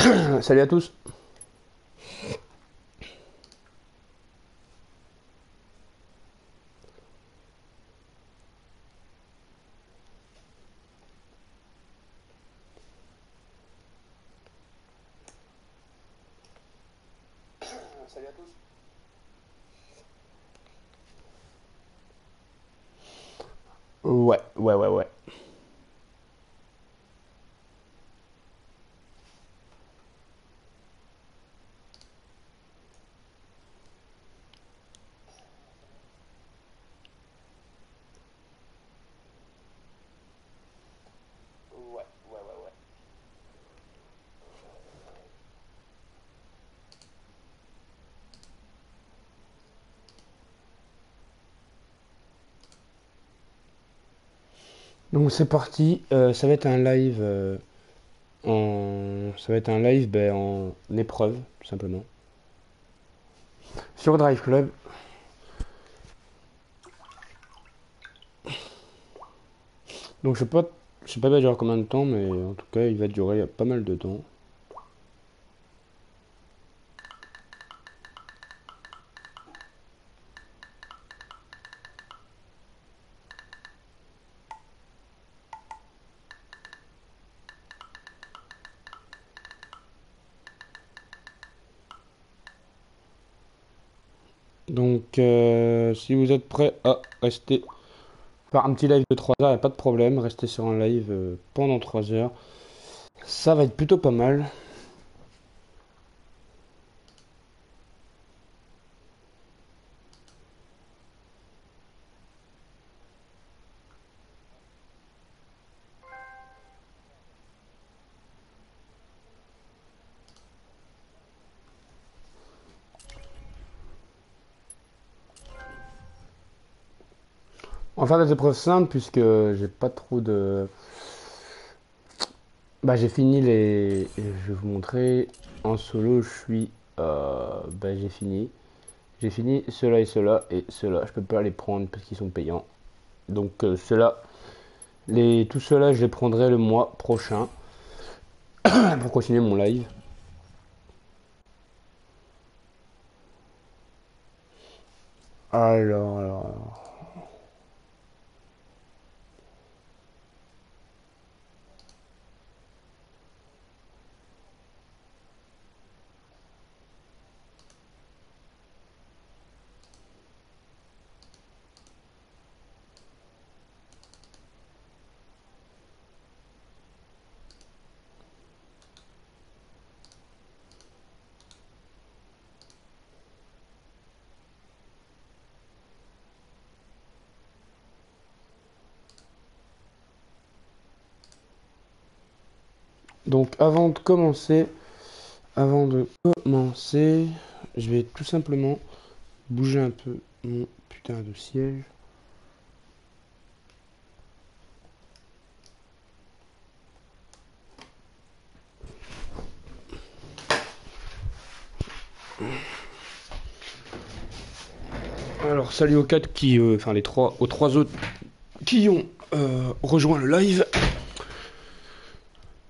Salut à tous. Salut à tous. Ouais. Ouais. Donc c'est parti. Ça va être un live ça va être un live en épreuve, tout simplement. Sur Drive Club. Donc je sais pas il va durer combien de temps, mais en tout cas il va durer pas mal de temps. Donc si vous êtes prêts à rester par un petit live de 3 heures, il n'y a pas de problème. Restez sur un live pendant 3 heures. Ça va être plutôt pas mal. On va faire des épreuves simples puisque j'ai pas trop de. Bah j'ai fini les. Je vais vous montrer. En solo, je suis. J'ai fini. J'ai fini ceux-là et ceux-là. Et ceux-là, je peux pas les prendre parce qu'ils sont payants. Donc ceux-là. Tous ceux-là, je les prendrai le mois prochain. Pour continuer mon live. Alors. Donc avant de commencer, je vais tout simplement bouger un peu mon putain de siège. Alors salut aux 4 qui, enfin aux 3 autres qui ont rejoint le live.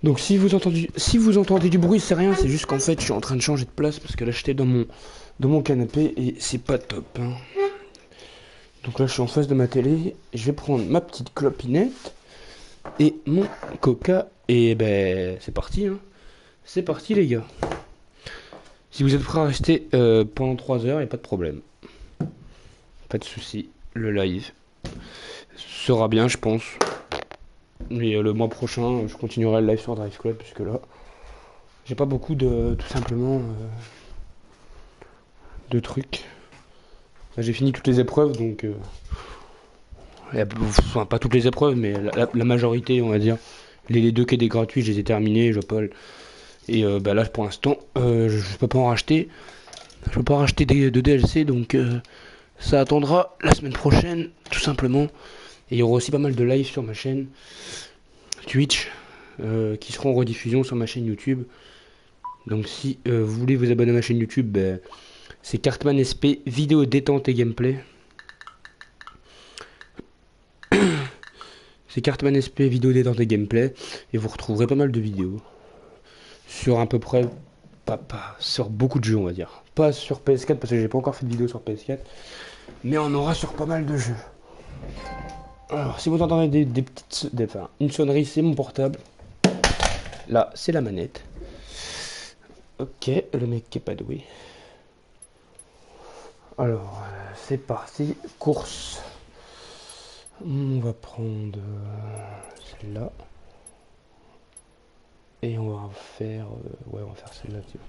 Donc si vous entendez du bruit, c'est rien, c'est juste qu'en fait je suis en train de changer de place parce que là j'étais dans mon canapé et c'est pas top. Hein. Donc là je suis en face de ma télé, je vais prendre ma petite clopinette et mon coca et c'est parti. Hein. C'est parti les gars. Si vous êtes prêts à rester pendant 3 heures, y a pas de problème. Pas de souci, le live sera bien je pense. Mais le mois prochain, je continuerai le live sur Drive Club puisque là, j'ai pas beaucoup de tout simplement de trucs. Là, j'ai fini toutes les épreuves donc enfin pas toutes les épreuves mais la majorité on va dire. Les deux quais des gratuits, je les ai terminés, je peux. Et là pour l'instant, je peux pas en racheter. Je peux pas racheter de DLC donc ça attendra la semaine prochaine tout simplement. Et il y aura aussi pas mal de live sur ma chaîne Twitch qui seront en rediffusion sur ma chaîne YouTube. Donc si vous voulez vous abonner à ma chaîne YouTube, c'est Cartman SP, vidéo détente et gameplay. C'est Cartman SP, vidéo détente et gameplay. Et vous retrouverez pas mal de vidéos sur à peu près, pas sur beaucoup de jeux, on va dire. Pas sur PS4 parce que j'ai pas encore fait de vidéo sur PS4, mais on aura sur pas mal de jeux. Alors, si vous entendez enfin, une sonnerie, c'est mon portable. Là, c'est la manette. Ok, le mec qui est pas doué. Alors, c'est parti, course. On va prendre celle-là. Et on va faire... ouais, on va faire celle-là, tiens.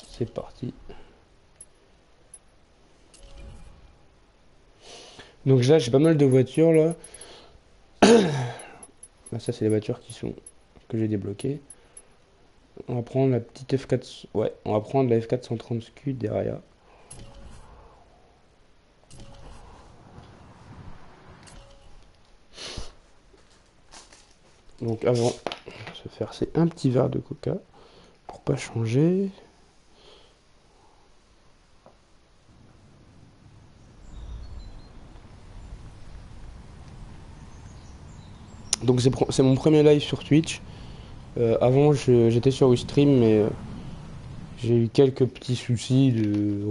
C'est parti. Donc là, j'ai pas mal de voitures, là. Là, ça, c'est les voitures que j'ai débloquées. On va prendre la petite F4... Ouais, on va prendre la F430 SQ derrière. Donc avant, on va se faire c'est un petit verre de coca pour pas changer. Donc c'est mon premier live sur Twitch. Avant j'étais sur Ustream mais j'ai eu quelques petits soucis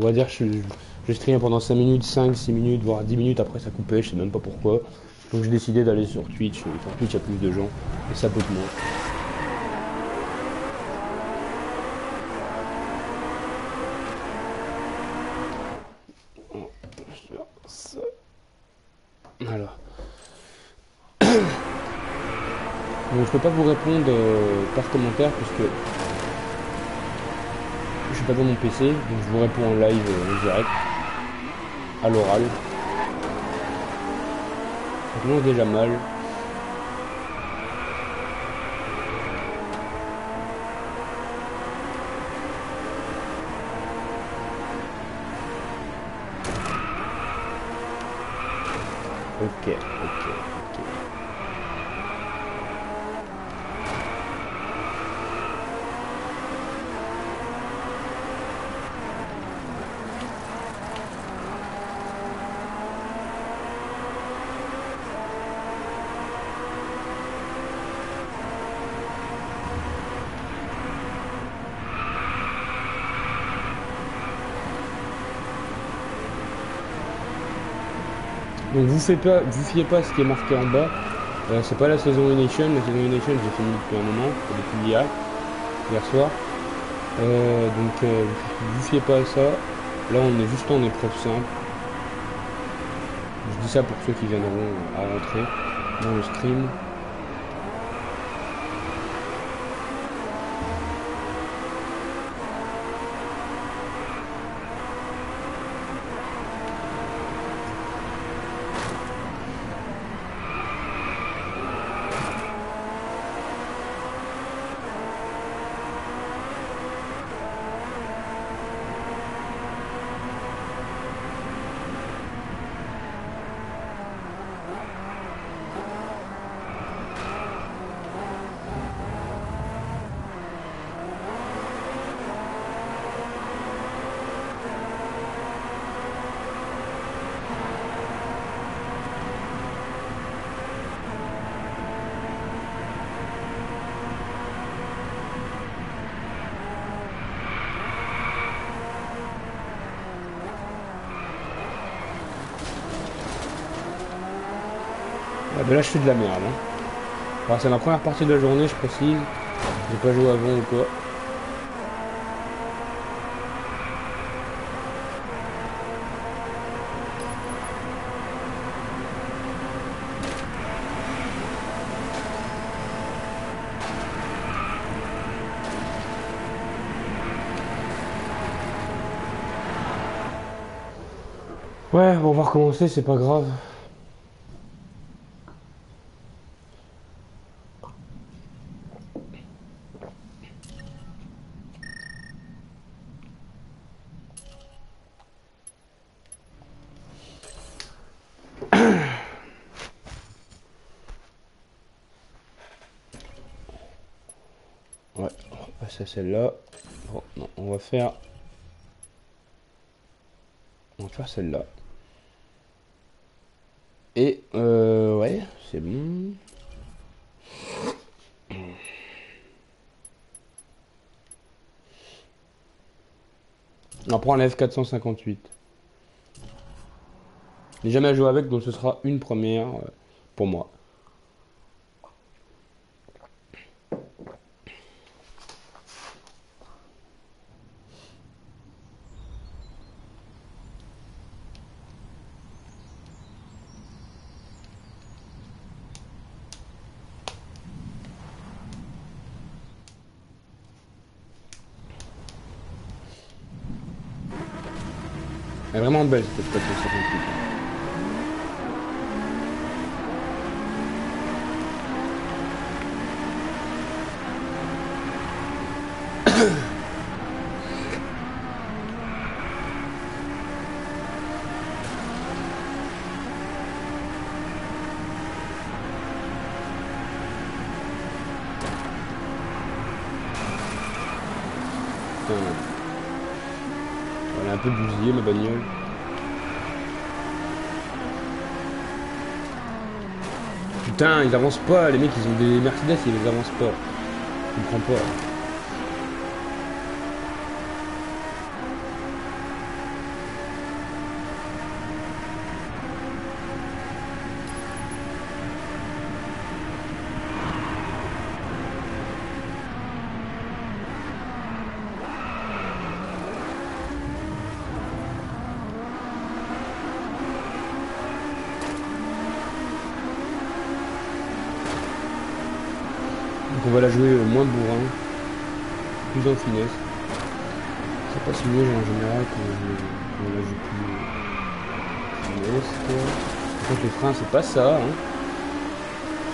on va dire je stream pendant 5 minutes, 5, 6 minutes, voire 10 minutes, après ça coupait, je sais même pas pourquoi. Donc j'ai décidé d'aller sur Twitch, sur Twitch il y a plus de gens et ça peut moins. Voilà. Donc je peux pas vous répondre par commentaire puisque je suis pas dans mon PC, donc je vous réponds en live en direct, à l'oral. Ça commence déjà mal. Ok, ok, ok. Donc vous fiez pas à ce qui est marqué en bas. C'est pas la saison Nation. La saison Nation j'ai fini depuis un moment, depuis hier soir. Vous fiez pas à ça. Là on est juste en épreuve simple. Je dis ça pour ceux qui viendront à rentrer dans le stream. Ah, ben là je suis de la merde. Hein. Alors, c'est ma première partie de la journée, je précise. J'ai pas joué avant ou quoi. Ouais, bon, on va recommencer, c'est pas grave. Ouais, on va passer à celle-là. Bon, non, on va faire celle-là. Et ouais, c'est bon. On prend la F458. Je n'ai jamais joué avec, donc ce sera une première pour moi. Elle est vraiment belle cette F458. Elle est un peu bousillée ma bagnole. Putain, ils avancent pas, les mecs ils ont des Mercedes, ils les avancent pas. Je comprends pas. Donc on va la jouer moins bourrin, plus en finesse. C'est pas si mieux en général qu'on la joue plus finesse quoi. Par contre les freins c'est pas ça hein.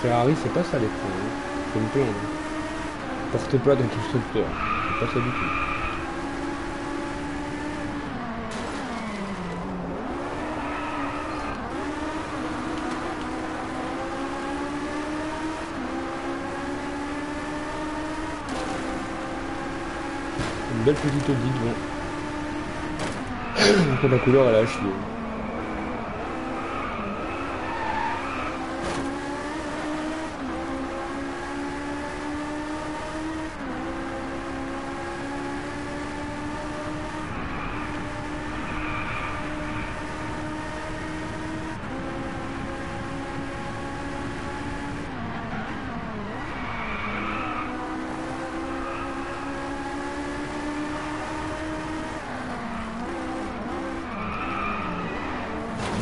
Ferrari c'est pas ça les freins hein. Faut me plaindre. Porte plat d'un constructeur. C'est pas ça du tout. Une belle petite Audi devant. Par contre la couleur elle a chier.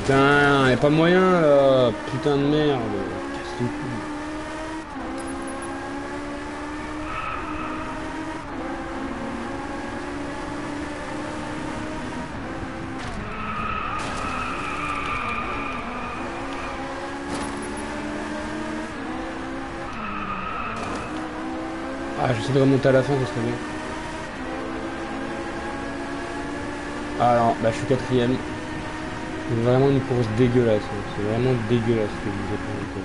Putain, y'a pas moyen là. Putain de merde. Casse les couilles. Ah, j'essaie de remonter à la fin, ça serait bien. Ah non, bah je suis quatrième. C'est vraiment une course dégueulasse. Hein. C'est vraiment dégueulasse ce que je vous ai présenté.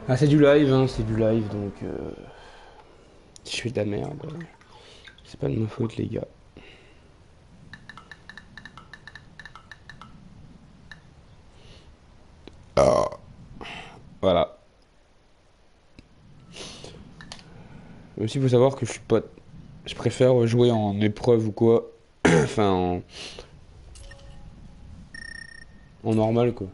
Ah, c'est du live, hein, c'est du live, donc je fais de la merde. C'est pas de ma faute, les gars. Ah. Voilà. Aussi, il faut savoir que je suis pas. Je préfère jouer en épreuve ou quoi. Enfin, en normal, quoi.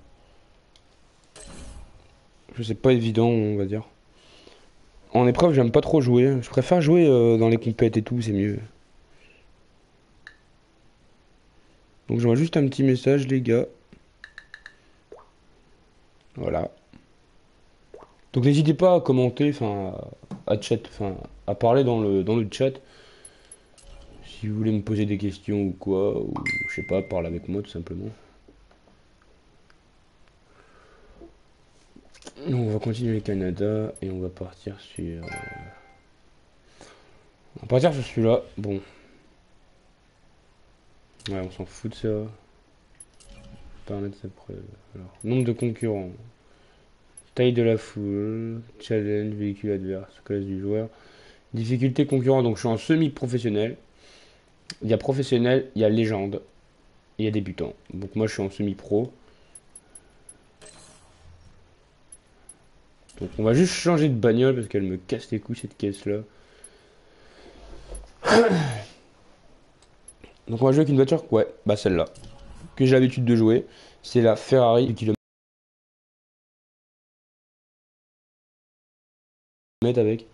C'est pas évident, on va dire. En épreuve, j'aime pas trop jouer. Je préfère jouer dans les compètes et tout, c'est mieux. Donc, j'envoie juste un petit message, les gars. Voilà. Donc, n'hésitez pas à commenter, enfin, à chat, enfin, à parler dans le chat. Si vous voulez me poser des questions ou quoi, ou je sais pas, parler avec moi tout simplement. On va continuer le Canada et on va partir sur. On va partir sur celui-là. Bon. Ouais, on s'en fout de ça. Paramètres après. Alors, nombre de concurrents. Taille de la foule. Challenge, véhicule adverse. Classe du joueur. Difficulté concurrent. Donc je suis en semi-professionnel. Il y a professionnel, il y a légende. Et il y a débutant. Donc moi je suis en semi-pro. Donc on va juste changer de bagnole parce qu'elle me casse les couilles cette caisse là. Donc on va jouer avec une voiture, ouais, bah celle-là, que j'ai l'habitude de jouer. C'est la Ferrari du kilomètre avec.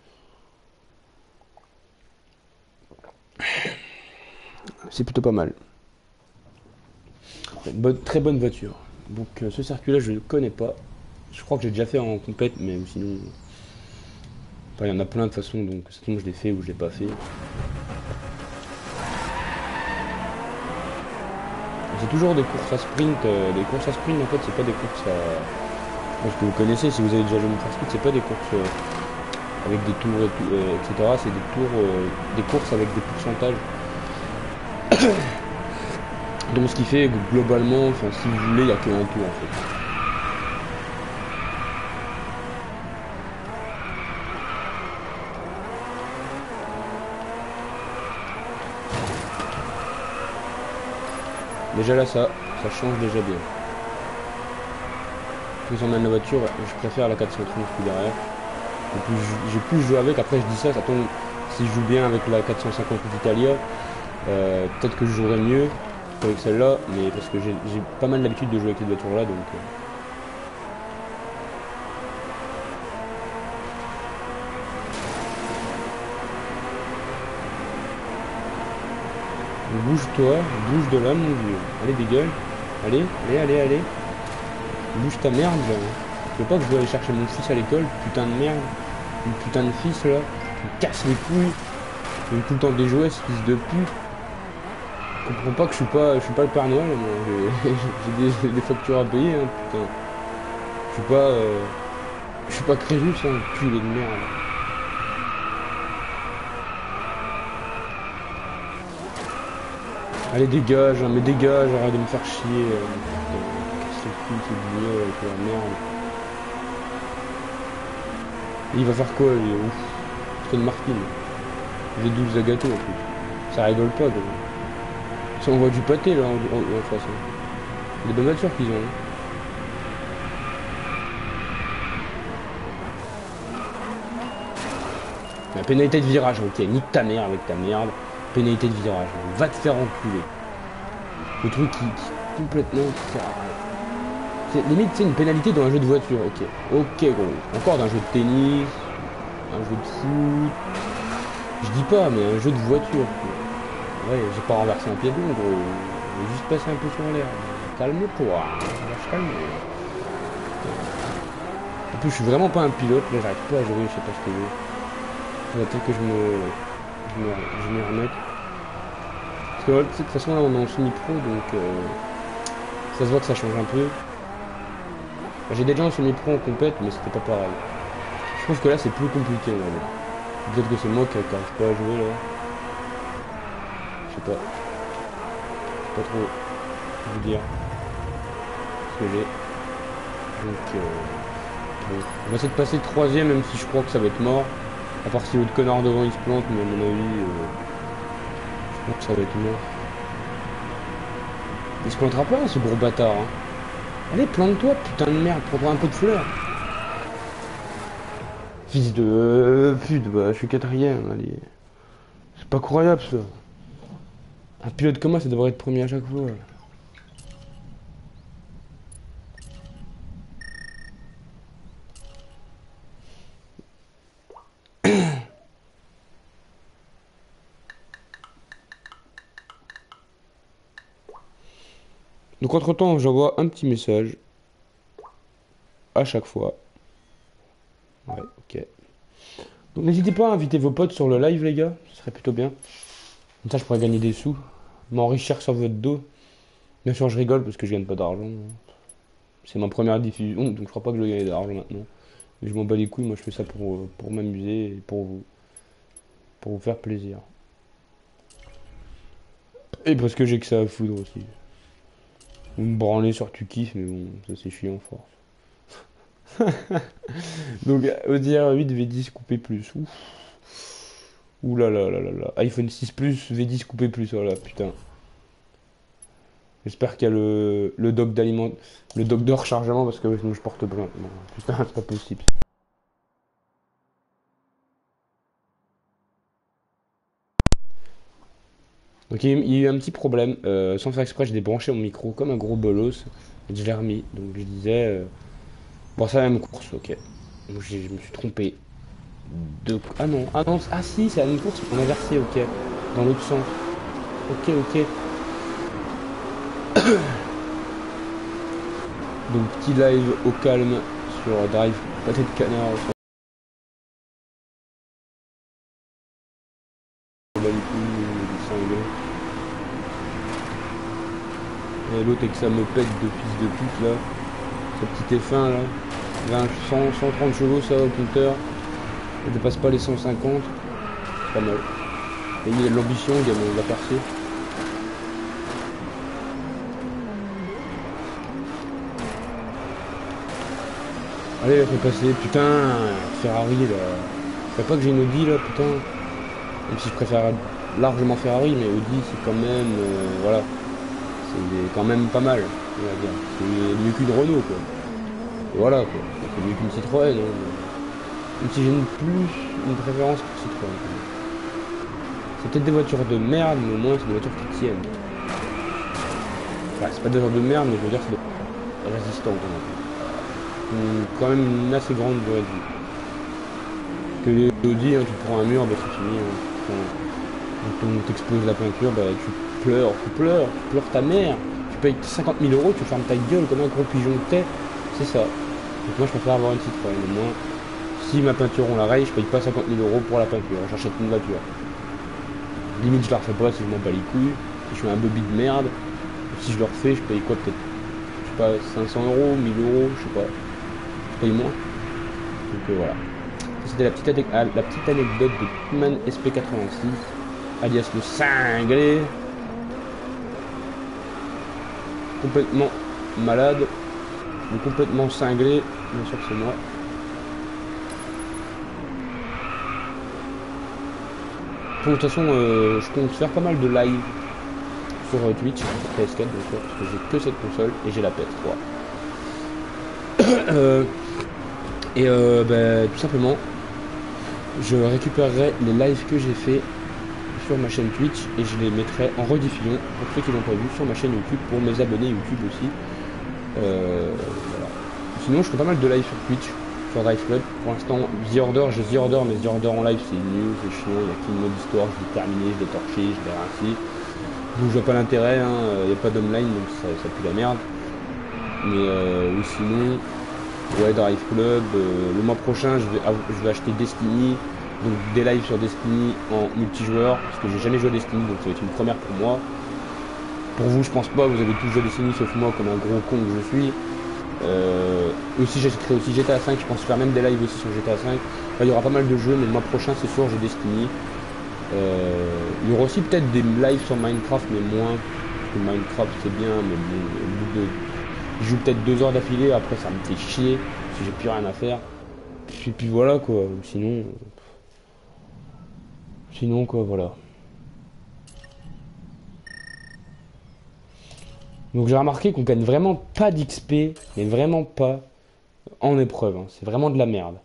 C'est plutôt pas mal. Une très bonne voiture. Donc ce circuit-là, je ne connais pas. Je crois que j'ai déjà fait en compète, mais sinon... Enfin, il y en a plein de façons, donc sinon je l'ai fait ou je l'ai pas fait. C'est toujours des courses à sprint. Les courses à sprint, en fait, c'est pas des courses à... Parce que vous connaissez, si vous avez déjà joué au sprint, c'est pas des courses avec des tours, et tout, etc. C'est des tours, des courses avec des pourcentages. Donc ce qui fait que globalement, enfin, si vous voulez, il n'y a qu'un tour en fait. Déjà là, ça change déjà bien. Plus on a la voiture, je préfère la 430 plus derrière. Et plus j'ai plus joué avec. Après, je dis ça tombe. Si je joue bien avec la 450 Italia, peut-être que je jouerai mieux qu'avec celle-là, mais parce que j'ai pas mal l'habitude de jouer avec cette voiture-là, donc. Bouge-toi, bouge de là, mon vieux. Allez, dégage. Allez, allez, allez, allez. Bouge ta merde, là. Tu veux pas que je dois aller chercher mon fils à l'école, putain de merde. Une putain de fils, là. Tu me casses les couilles. Tu me tout le temps des jouets, ce fils de pute. Je comprends pas que je suis pas le Père Noël, moi. J'ai des factures à payer, hein, putain. Je suis pas Crésus, hein, culé de merde. Allez, dégage, hein, mais dégage, arrête de me faire chier. Casse les couilles, c'est vieux, avec la merde. Et il va faire quoi, lui? Ouf. Aston Martin. J'ai 12 à gâteau, en plus. Ça rigole pas, quoi. Ça envoie du pâté, là, en face. Hein. Des bonnes voitures qu'ils ont. Hein. La pénalité de virage, ok, nique ta mère avec ta merde. Pénalité de virage, va te faire enculer. Le truc qui complètement... C'est limite, c'est une pénalité dans un jeu de voiture, ok. Ok, gros. Encore d'un jeu de tennis, un jeu de foot. Je dis pas, mais un jeu de voiture. Ouais, j'ai pas renversé un piéton, gros. J'ai juste passé un peu sur l'air. Calme-toi, je calme. En plus, je suis vraiment pas un pilote, là, j'arrive pas à jouer, je sais pas ce que je veux. Peut-être que je m'y remette. Parce que de toute façon, là, on est en semi-pro, donc ça se voit que ça change un peu. J'ai déjà en semi-pro en compète, mais c'était pas pareil. Je trouve que là, c'est plus compliqué, on va dire. Peut-être que c'est moi qui n'arrive pas à jouer, là. Je sais pas. Je sais pas trop vous dire ce que j'ai. Donc, bon. On va essayer de passer troisième, même si je crois que ça va être mort. À part si l'autre connard devant il se plante, mais à mon avis, je crois que ça va être mort. Il se plantera pas, ce gros bâtard. Hein. Allez, plante-toi, putain de merde, prends-toi un peu de fleurs. Fils de pute, bah, je suis quatrième, allez. C'est pas croyable, ça. Un pilote comme moi, ça devrait être premier à chaque fois. Donc entre-temps, j'envoie un petit message. À chaque fois. Ouais, ok. Donc n'hésitez pas à inviter vos potes sur le live, les gars. Ce serait plutôt bien. Comme ça, je pourrais gagner des sous. M'enrichir sur votre dos. Bien sûr, je rigole parce que je gagne pas d'argent. C'est ma première diffusion, donc je crois pas que je vais gagner d'argent maintenant. Mais je m'en bats les couilles, moi je fais ça pour m'amuser et pour vous faire plaisir. Et parce que j'ai que ça à foutre aussi. Vous me branlez sur tu kiffes, mais bon, ça c'est chiant force. Donc, ODR 8 V10 coupé plus. Ouf. Ouh là là là là là. iPhone 6 Plus V10 coupé plus, voilà, putain. J'espère qu'il y a le dock d'aliment, le dock de rechargement parce que sinon je porte plainte. Non, putain, c'est pas possible. Donc il y a eu un petit problème. Sans faire exprès, j'ai débranché mon micro comme un gros bolos. Et je l'ai remis. Donc je disais, bon, c'est la même course, ok. Donc je me suis trompé. Ah non, ah si, c'est la même course, on a inversé, ok. Dans l'autre sens. Ok, ok. Donc petit live au calme sur Drive, pâté de canard, sur le cinglé. Et l'autre avec sa mopette de fils de pute là, sa petite F1 là, 130 chevaux ça au compteur, elle dépasse pas les 150, c'est pas mal. Et il y a de l'ambition, il gamin, on l'a percé. Allez, elle fait passer, putain, Ferrari là. Je pas que j'ai une Audi là, putain. Même si je préfère largement Ferrari, mais Audi c'est quand même, voilà, c'est quand même pas mal, on va dire. C'est mieux qu'une Renault quoi. Et voilà quoi, c'est mieux qu'une Citroën. Hein. Même si j'ai une préférence pour Citroën. C'est peut-être des voitures de merde, mais au moins c'est des voitures qui tiennent. Enfin, c'est pas des voitures de merde, mais je veux dire c'est des résistantes. Quand même une assez grande durée de vie. Que les Audi, hein, tu prends un mur, bah c'est fini. Hein. On t'explose la peinture, bah tu pleures ta mère. Tu payes 50 000 euros, tu fermes ta gueule comme un gros pigeon que t'es. C'est ça. Donc moi je préfère avoir une Citroën. Au moins, si ma peinture on la raye, je paye pas 50 000 euros pour la peinture. J'achète une voiture. Limite je la refais pas si je m'en bats les couilles. Si je suis un bobby de merde. Si je le refais, je paye quoi peut-être, je sais pas, 500 euros, 1000 euros, je sais pas. Je paye moins. Donc voilà. C'était la petite anecdote de Pitman SP86, alias le cinglé. Complètement malade. Le complètement cinglé. Bien sûr que c'est moi. De toute façon, je compte faire pas mal de live sur Twitch, sur PS4 bien sûr, parce que j'ai que cette console et j'ai la PS3. Tout simplement, je récupérerai les lives que j'ai fait sur ma chaîne Twitch et je les mettrai en rediffusion pour ceux qui l'ont pas vu sur ma chaîne YouTube, pour mes abonnés YouTube aussi. Voilà. Sinon, je fais pas mal de live sur Twitch, sur Drive Club. Pour l'instant, The Order, j'ai The Order, mais The Order en live c'est nul, c'est chiant, il n'y a qu'une mode histoire, je l'ai terminé, je l'ai torché, je l'ai rincé. Donc je vois pas l'intérêt, il n'y a pas d'online, donc ça pue la merde. Mais sinon, ouais, Drive Club, le mois prochain je vais acheter Destiny, donc des lives sur Destiny en multijoueur, parce que j'ai jamais joué à Destiny, donc ça va être une première pour moi. Pour vous, je pense pas, vous avez tous joué à Destiny sauf moi comme un gros con que je suis. Aussi j'achèterai aussi GTA 5, je pense faire même des lives aussi sur GTA 5. Enfin, il y aura pas mal de jeux, mais le mois prochain c'est sûr j'ai Destiny. Il y aura aussi peut-être des lives sur Minecraft, mais moins. Parce que Minecraft c'est bien, mais bon, au bout de. Je joue peut-être 2 heures d'affilée, après ça me fait chier, parce que j'ai plus rien à faire. Et puis voilà quoi, sinon quoi, voilà. Donc j'ai remarqué qu'on gagne vraiment pas d'XP, mais vraiment pas en épreuve, hein. C'est vraiment de la merde.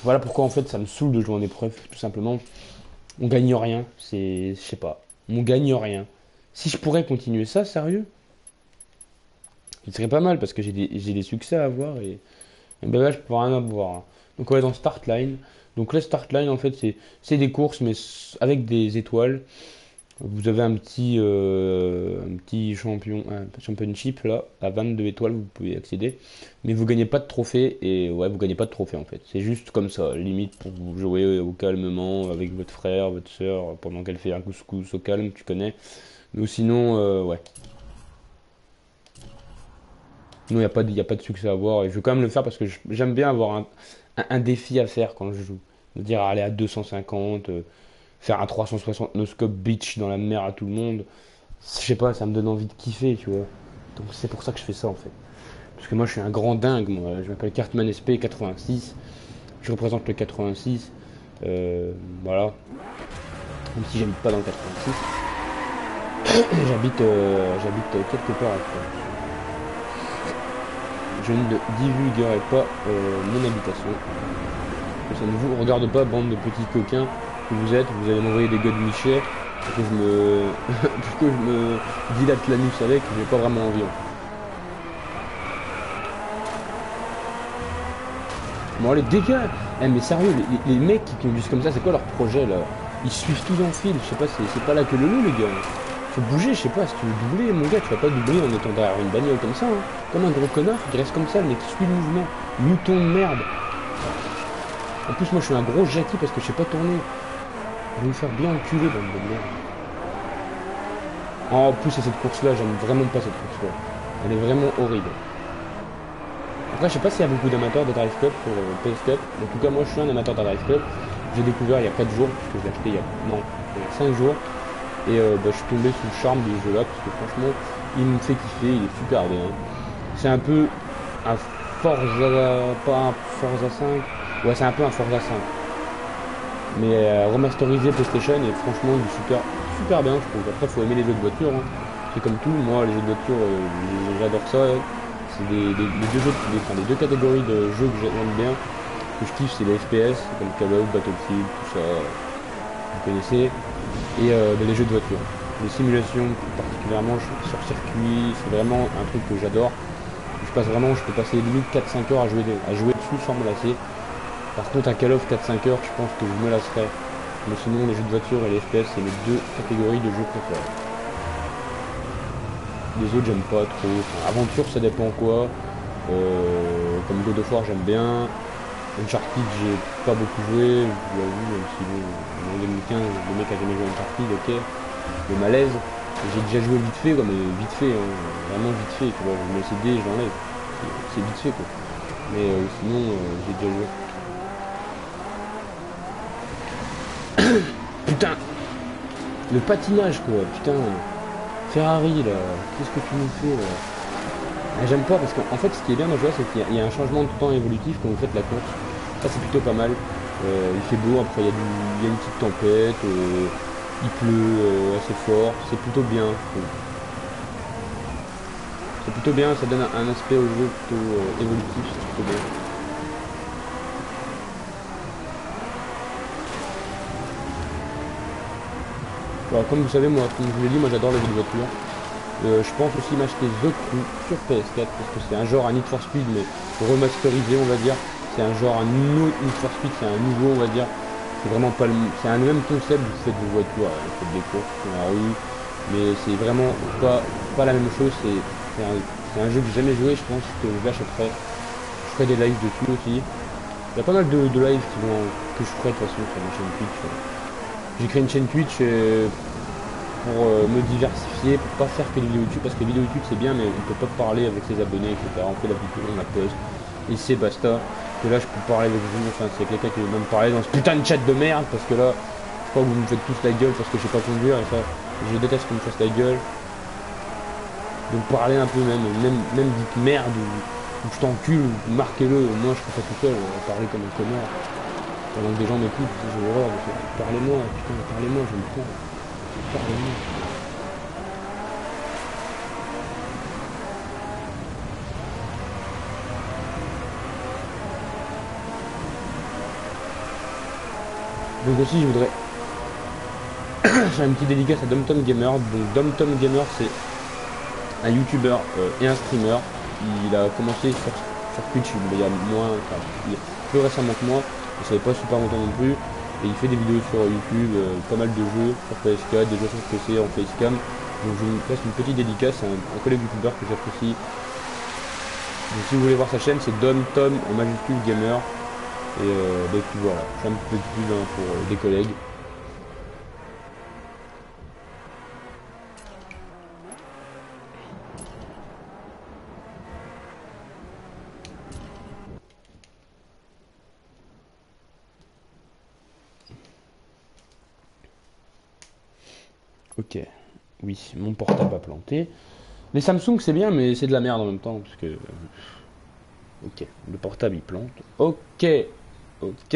Voilà pourquoi en fait ça me saoule de jouer en épreuve, tout simplement. On gagne rien, je sais pas, on gagne rien. Si je pourrais continuer ça, sérieux, ce serait pas mal parce que j'ai des succès à avoir et ben là je peux rien avoir. Hein. Donc on va dans Start Line. Donc la Start Line en fait c'est des courses mais avec des étoiles. Vous avez un petit championship là, à 22 étoiles, vous pouvez accéder. Mais vous gagnez pas de trophée, et ouais, vous gagnez pas de trophée en fait. C'est juste comme ça, limite pour vous jouer au calmement avec votre frère, votre soeur, pendant qu'elle fait un couscous au calme, tu connais. Mais sinon, ouais. Sinon, y a pas de succès à avoir, et je vais quand même le faire parce que j'aime bien avoir un défi à faire quand je joue. Dire aller à 250, faire un 360 no scope beach dans la mer à tout le monde. Je sais pas, ça me donne envie de kiffer, tu vois. Donc c'est pour ça que je fais ça en fait. Parce que moi je suis un grand dingue, moi. Je m'appelle Cartman SP 86. Je représente le 86. Voilà. Même si j'habite pas dans le 86. J'habite quelque part après. Je ne divulguerai pas mon habitation. que ça ne vous regarde pas, bande de petits coquins que vous êtes. Vous allez m'envoyer des gueules Michel pour que je me pour que je me dilate l'anus avec, j'ai pas vraiment envie. Bon allez, dégage. Mais sérieux, les mecs qui conduisent comme ça, c'est quoi leur projet là? Ils suivent tous en fil, je sais pas, c'est pas là que le loup les gars. Faut bouger, je sais pas, si tu veux doubler, mon gars, tu vas pas doubler en étant derrière une bagnole comme ça, hein. Comme un gros connard, il reste comme ça, le mec qui suit le mouvement. Mouton de merde. En plus, moi je suis un gros Jackie parce que je sais pas tourner. Je vais me faire bien enculer dans le merde. En plus, c'est cette course là, j'aime vraiment pas cette course là. Elle est vraiment horrible. Après, je sais pas s'il y a beaucoup d'amateurs de Drive Club pour PS Cup. En tout cas, moi je suis un amateur de Drive Club. J'ai découvert il y a 4 jours, parce que je l'ai acheté il y a 5 jours. Et je suis tombé sous le charme de ce jeu là, parce que franchement, il me fait kiffer, il est super bien. C'est un peu un Forza, pas un Forza 5, ouais c'est un peu un Forza 5. Mais remasterisé PlayStation et franchement il est super bien je trouve. Après faut aimer les jeux de voiture, hein. C'est comme tout, moi les jeux de voiture j'adore ça. C'est les deux catégories de jeux que j'aime bien, que je kiffe, c'est les FPS, comme Call of, Battlefield, tout ça, vous connaissez, et les jeux de voiture. Les simulations, particulièrement sur circuit, c'est vraiment un truc que j'adore. Je peux passer limite 4-5 heures à jouer dessus sans me lasser. Par contre, un Call of 4-5 heures, je pense que je me lasserais. Mais sinon, les jeux de voiture et les FPS, c'est mes deux catégories de jeux préférés. Les autres, j'aime pas trop. Enfin, aventure, ça dépend quoi. Comme God of War, j'aime bien. Uncharted, j'ai pas beaucoup joué. Je l'avoue, même si en 2015, le mec a jamais joué à Uncharted, ok. Le malaise. J'ai déjà joué vite fait, mais vite fait, hein, vraiment vite fait. Tu vois, je mets le CD, je l'enlève. C'est vite fait, quoi. Mais sinon, j'ai déjà joué. Putain, le patinage quoi, putain, Ferrari là, qu'est-ce que tu nous fais là? J'aime pas parce qu'en fait ce qui est bien dans le jeu c'est qu'il y a un changement de temps évolutif quand vous faites la course. Ça c'est plutôt pas mal. Il fait beau, après il y a une petite tempête, il pleut assez fort, c'est plutôt bien. C'est plutôt bien, ça donne un aspect au jeu plutôt évolutif, c'est plutôt bien. Alors, comme vous savez, comme je vous l'ai dit, moi j'adore les jeux de voiture. Je pense aussi m'acheter The Crew sur PS4 parce que c'est un genre, un Need for Speed mais remasterisé on va dire. C'est un genre, un autre Need for Speed, c'est un nouveau on va dire. C'est vraiment pas le c'est un même concept, vous faites vos voitures, vous faites des courses dans la rue, mais c'est vraiment pas la même chose. C'est un jeu que j'ai jamais joué, je pense que je l'achèterai. Je ferai des lives dessus aussi. Il y a pas mal de lives que je ferai de toute façon sur ma chaîne Twitch. J'ai créé une chaîne Twitch pour me diversifier, pour pas faire que des vidéos YouTube, parce que les vidéos YouTube c'est bien, mais on peut pas parler avec ses abonnés, etc. On fait la vidéo, on la poste, et c'est basta. Que là je peux parler avec vous, enfin c'est quelqu'un qui veut même parler dans ce putain de chat de merde, parce que là, je crois que vous me faites tous la gueule parce que je sais pas conduire, et ça, je déteste qu'on me fasse la gueule. Donc parler un peu même dites merde, ou je t'encule, ou marquez-le, moi je fais pas tout seul, parler comme un connard. Pendant que des gens m'écoutent, j'ai horreur de ça. Parlez-moi, putain, parlez-moi, je me prends. Parlez-moi. Donc aussi, je voudrais faire une petite dédicace à DomTom Gamer. Donc DomTom Gamer, c'est un YouTuber et un streamer. Il a commencé sur Twitch il y a plus récemment que moi. Ça fait pas super longtemps non plus. Et il fait des vidéos sur YouTube, pas mal de jeux sur PS4, des jeux sur PC en facecam. Donc je vous passe une petite dédicace à un collègue youtubeur que j'apprécie. Donc si vous voulez voir sa chaîne, c'est DomTom en majuscule Gamer. Et puis voilà, c'est un petit peu plus pour des collègues. Ok, oui, mon portable a planté. Les Samsung c'est bien, mais c'est de la merde en même temps, parce que... Ok, le portable il plante. Ok, ok.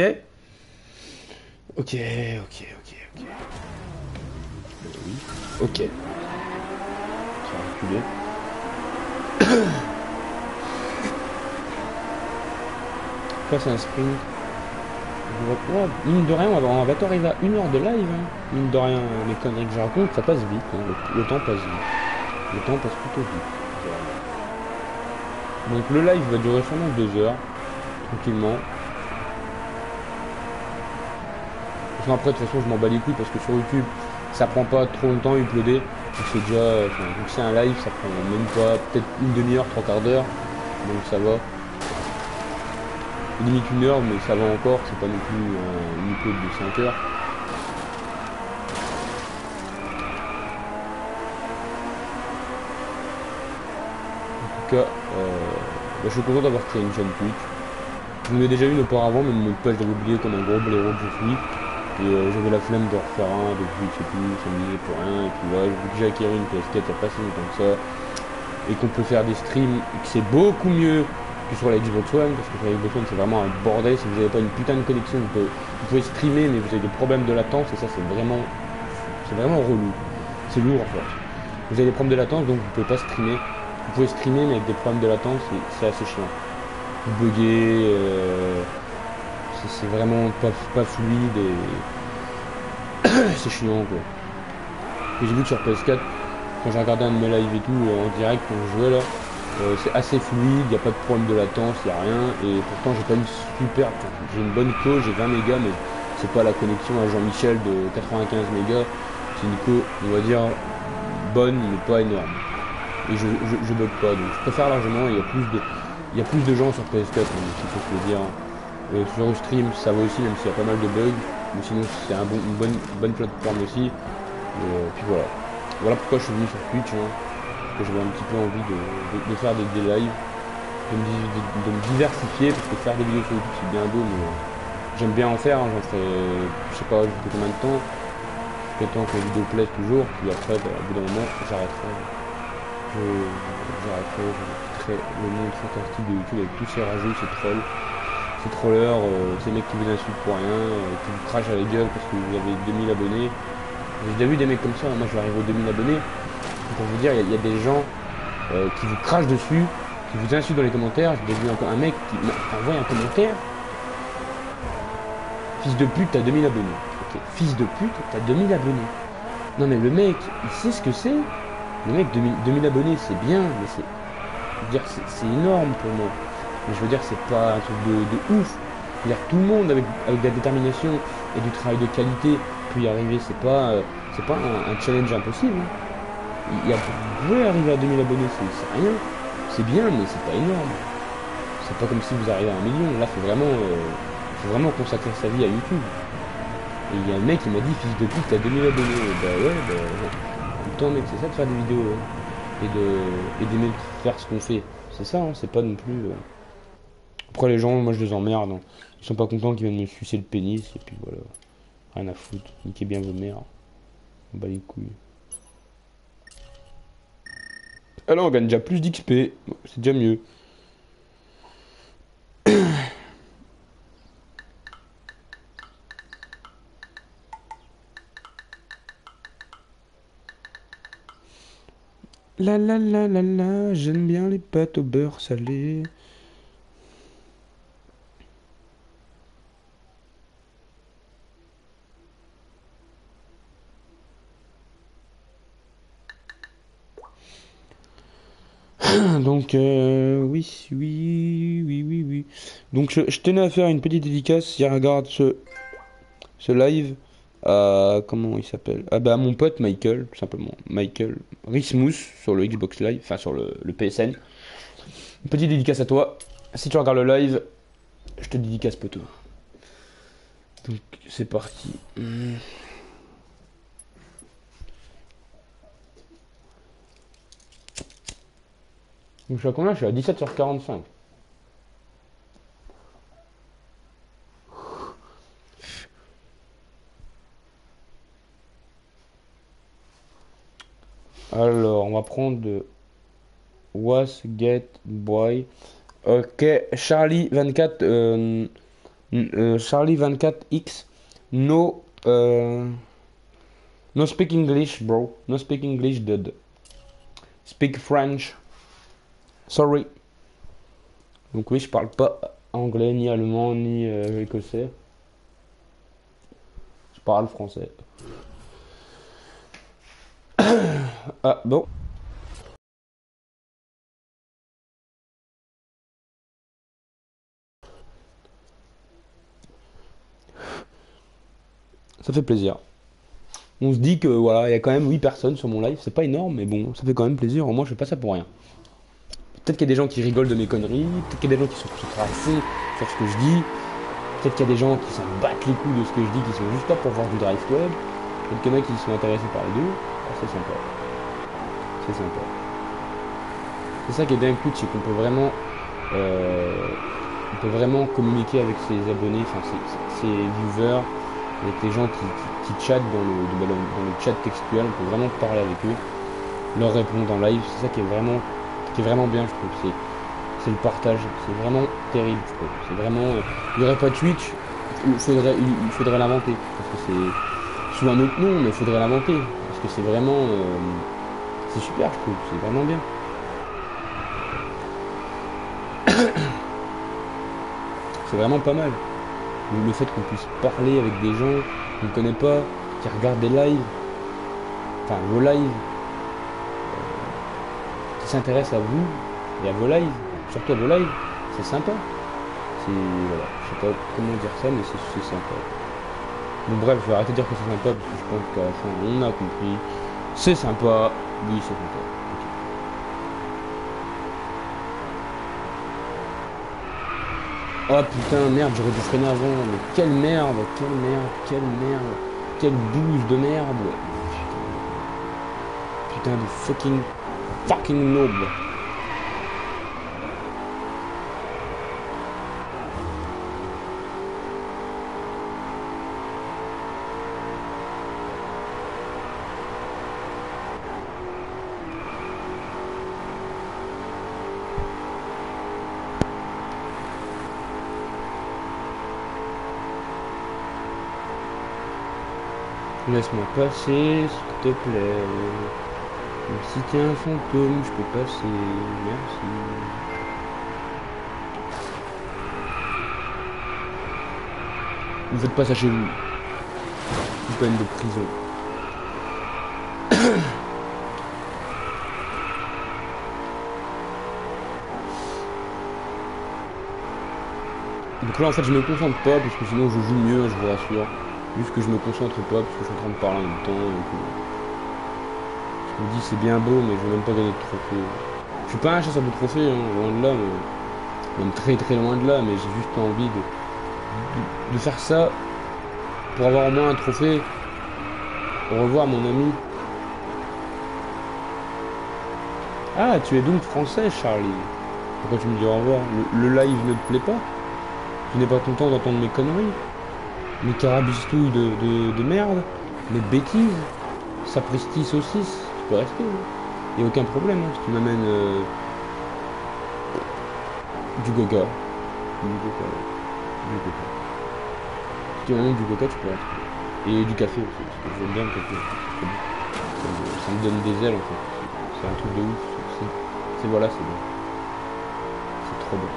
Ok. Oui, ok. Ça va reculer. Là c'est un sprint. Ouais, mine de rien, on va bientôt arriver à 1 heure de live. Hein. Mine de rien, les conneries que je raconte, ça passe vite. Hein. Le temps passe vite. Le temps passe plutôt vite. Donc le live va durer sûrement 2 heures, tranquillement. Après, de toute façon, je m'en bats les couilles parce que sur YouTube, ça prend pas trop longtemps à uploader. Donc c'est déjà, donc c'est un live, ça prend même pas, peut-être une demi-heure, trois quarts d'heure. Donc ça va. Limite 1 heure, mais ça va encore, c'est pas non plus une upload de 5 heures. En tout cas, je suis content d'avoir créé une chaîne Twitch. J'en ai déjà une auparavant, mais mon mot de passe, je l'avais oublié comme un gros blaireau que je suis. Et j'avais la flemme de refaire un, donc je sais plus, ça me disait pour rien. Et puis voilà, vu que j'ai acquis une PS4 il n'y a pas si longtemps que ça, et qu'on peut faire des streams, et que c'est beaucoup mieux que sur la Xbox One, parce que sur la Xbox One c'est vraiment un bordel. Si vous n'avez pas une putain de connexion, vous pouvez streamer, mais vous avez des problèmes de latence, et ça c'est vraiment relou. C'est lourd en fait. Vous avez des problèmes de latence, donc vous pouvez pas streamer. Vous pouvez streamer, mais avec des problèmes de latence, c'est assez chiant. Vous buguez, c'est vraiment pas fluide et c'est chiant quoi. Et j'ai vu que sur PS4, quand j'ai regardé un de mes lives et tout en direct quand je jouais là, c'est assez fluide, il n'y a pas de problème de latence, il n'y a rien. Et pourtant j'ai pas une super, j'ai une bonne co, j'ai 20 mégas, mais c'est pas la connexion à Jean-Michel de 95 mégas. C'est une co, on va dire, bonne mais pas énorme. Et je bug pas, donc je préfère largement, il y a plus de gens sur PS4, donc il faut se le dire. Sur le stream ça va aussi, même s'il y a pas mal de bugs, mais sinon c'est une bonne plateforme aussi. Puis voilà. Voilà pourquoi je suis venu sur Twitch, hein, parce que j'avais un petit peu envie de faire des lives, de me diversifier, parce que faire des vidéos sur YouTube c'est bien beau, mais j'aime bien en faire, hein, j'en ferai, je sais pas depuis combien de temps, jusqu'à temps que la vidéo plaise toujours, puis après, bah, au bout d'un moment, j'arrêterai, je quitterai le monde fantastique de YouTube avec tous ces rageux, ces trolls. Ces trollers, ces mecs qui vous insultent pour rien, qui vous crachent à la gueule parce que vous avez 2000 abonnés. J'ai déjà vu des mecs comme ça, moi je vais arriver aux 2000 abonnés. Pour vous dire, il y a des gens qui vous crachent dessus, qui vous insultent dans les commentaires. J'ai déjà vu un mec qui m'a envoyé un commentaire. Fils de pute, t'as 2000 abonnés. Ok, fils de pute, t'as 2000 abonnés. Non mais le mec, il sait ce que c'est. Le mec, 2000 abonnés, c'est bien, mais c'est énorme pour moi. Mais je veux dire, c'est pas un truc de ouf. Je veux dire, tout le monde avec de la détermination et du travail de qualité peut y arriver. C'est pas un challenge impossible. Vous pouvez arriver à 2000 abonnés, c'est rien. C'est bien, mais c'est pas énorme. C'est pas comme si vous arrivez à 1 million. Là, faut vraiment consacrer sa vie à YouTube. Et il y a un mec qui m'a dit, fils de pute, t'as 2000 abonnés. Bah ouais, en même temps, mec, c'est ça de faire des vidéos. Hein. Et d'aimer faire ce qu'on fait. C'est ça, hein, c'est pas non plus... Après les gens, moi je les emmerde, hein. Ils sont pas contents qu'ils viennent me sucer le pénis, et puis voilà. Rien à foutre, niquez bien vos mères. On bat les couilles. Alors on gagne déjà plus d'XP, c'est déjà mieux. La la la la la, j'aime bien les pâtes au beurre salé. Donc, oui. Donc, je tenais à faire une petite dédicace si elle regarde ce live. Comment il s'appelle? Ah bah, mon pote Michael, tout simplement. Michael Rismous sur le Xbox Live, enfin sur le PSN. Une petite dédicace à toi. Si tu regardes le live, je te dédicace, poteau. Donc, c'est parti. Donc, je suis à combien? Je suis à 17h45. Alors, on va prendre de Was Get Boy. Ok, Charlie 24, Charlie 24X. No, no speak English, bro. No speak English, dude. Speak French. Sorry. Donc oui, je parle pas anglais, ni allemand, ni écossais. parle français. Ah bon. Ça fait plaisir. On se dit que voilà, il y a quand même 8 personnes sur mon live, c'est pas énorme, mais bon, ça fait quand même plaisir. Au moins, je fais pas ça pour rien. Peut-être qu'il y a des gens qui rigolent de mes conneries, peut-être qu'il y a des gens qui sont concentrés à fond sur ce que je dis, peut-être qu'il y a des gens qui s'en battent les couilles de ce que je dis, qui sont juste là pour voir du drive web, peut-être qu'il y en a qui sont intéressés par les deux. Ah, c'est sympa. C'est sympa. C'est ça qui est bien cool, c'est qu'on peut vraiment, communiquer avec ses abonnés, enfin ses viewers, avec les gens qui chattent dans le chat textuel. On peut vraiment parler avec eux, leur répondre en live. C'est ça qui est vraiment bien, je trouve. C'est le partage. C'est vraiment terrible, je trouve. C'est vraiment, il n'y aurait pas Twitch, il faudrait l'inventer, parce que c'est sous un autre nom, mais il faudrait l'inventer, parce que c'est vraiment, c'est super, je trouve. C'est vraiment bien. C'est vraiment pas mal. Le fait qu'on puisse parler avec des gens qu'on ne connaît pas, qui regardent des lives, enfin vos lives, qui s'intéressent à vous et à vos lives, surtout à vos lives, c'est sympa. C'est, voilà, je sais pas comment dire ça, mais c'est sympa. Bon bref, je vais arrêter de dire que c'est sympa, parce que je pense qu'à la fin on a compris. C'est sympa, oui c'est sympa. Oh putain, merde, j'aurais dû freiner avant. Mais quelle merde, quelle merde, quelle merde. Quelle bouse de merde. Putain de fucking noob. Laisse-moi passer, s'il te plaît. Même si t'es un fantôme, je peux passer. Merci. Ne faites pas ça chez vous. Une peine de prison. Donc là en fait je me concentre pas parce que sinon je joue mieux, je vous rassure. Juste que je me concentre pas parce que je suis en train de parler en même temps. Je me dis c'est bien beau mais je veux même pas gagner de trophée. Je suis pas un chasseur de trophées, hein, loin de là, mais même très très loin de là, mais j'ai juste envie de faire ça pour avoir au moins un trophée. Au revoir mon ami. Ah, tu es donc français Charlie. Pourquoi tu me dis au revoir? Le live ne te plaît pas? Tu n'es pas content d'entendre mes conneries? Mes carabistouilles de merde? Mes bêtises? Sapristi saucisse? Tu peux rester, hein. Y a aucun problème, hein, si tu m'amènes du coca. Du coca, ouais. Du coca. Si tu m'amènes du coca, tu peux rester. Et du café aussi, parce que j'aime bien le café. Ça me donne des ailes en fait. C'est un truc de ouf. Voilà, c'est bon. C'est trop bon.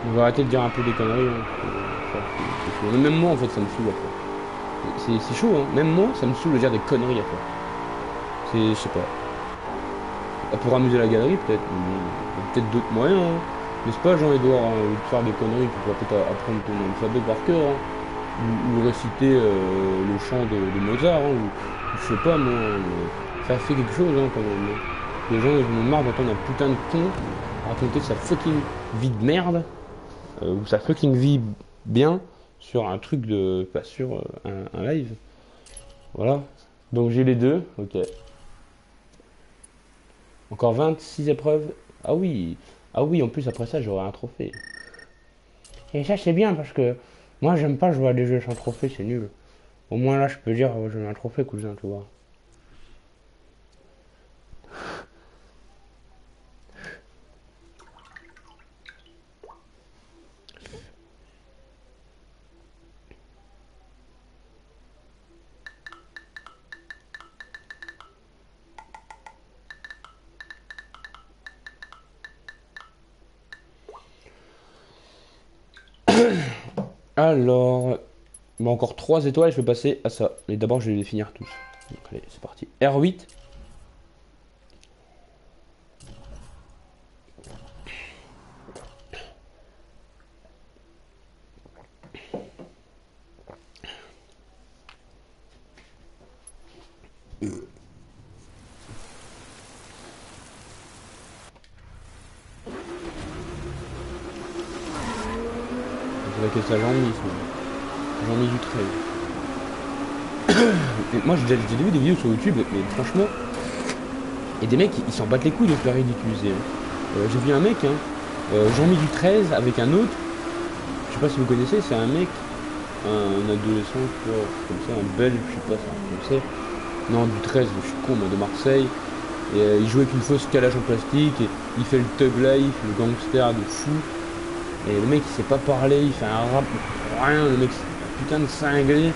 On va arrêter de dire un peu des conneries. Hein. C'est chaud. Même moi en fait ça me saoule à faire. C'est chaud, hein. Même moi ça me saoule de dire des conneries à faire. Je sais pas. Pour amuser la galerie peut-être. Peut-être d'autres moyens. Hein. N'est-ce pas Jean-Edouard, hein, de faire des conneries, tu pourras peut-être apprendre ton alphabet par cœur. Hein. Ou réciter le chant de Mozart. Hein, ou je sais pas moi. Ça fait quelque chose hein, quand même. Les gens ils en ont marre d'entendre un putain de con raconter sa fucking vie de merde. Ou sa fucking vie bien sur un truc de. Pas sur un live. Voilà. Donc j'ai les deux, ok. Encore 26 épreuves. Ah oui. Ah oui, en plus après ça j'aurai un trophée. Et ça c'est bien parce que moi j'aime pas jouer à des jeux sans trophée, c'est nul. Au moins là je peux dire j'ai un trophée cousin, tu vois. Alors, il m'a encore 3 étoiles, je vais passer à ça. Mais d'abord, je vais les finir tous. Donc, allez, c'est parti. R8. C'est vrai que ça, Jean-Mi, Jean-Mi du 13. Et moi, j'ai déjà vu des vidéos sur YouTube, mais franchement, et des mecs, ils s'en battent les couilles de se faire ridiculiser. J'ai vu un mec, hein, Jean-Mi du 13, avec un autre, je sais pas si vous connaissez, c'est un mec, un adolescent, quoi, comme ça, un belge, je sais pas, c'est un français. Non, du 13, je suis con, moi, de Marseille. Et il joue avec une fausse calage en plastique, et il fait le thug life, le gangster de fou. Et le mec il sait pas parler, il fait un rap, rien, le mec c'est un putain de cinglé.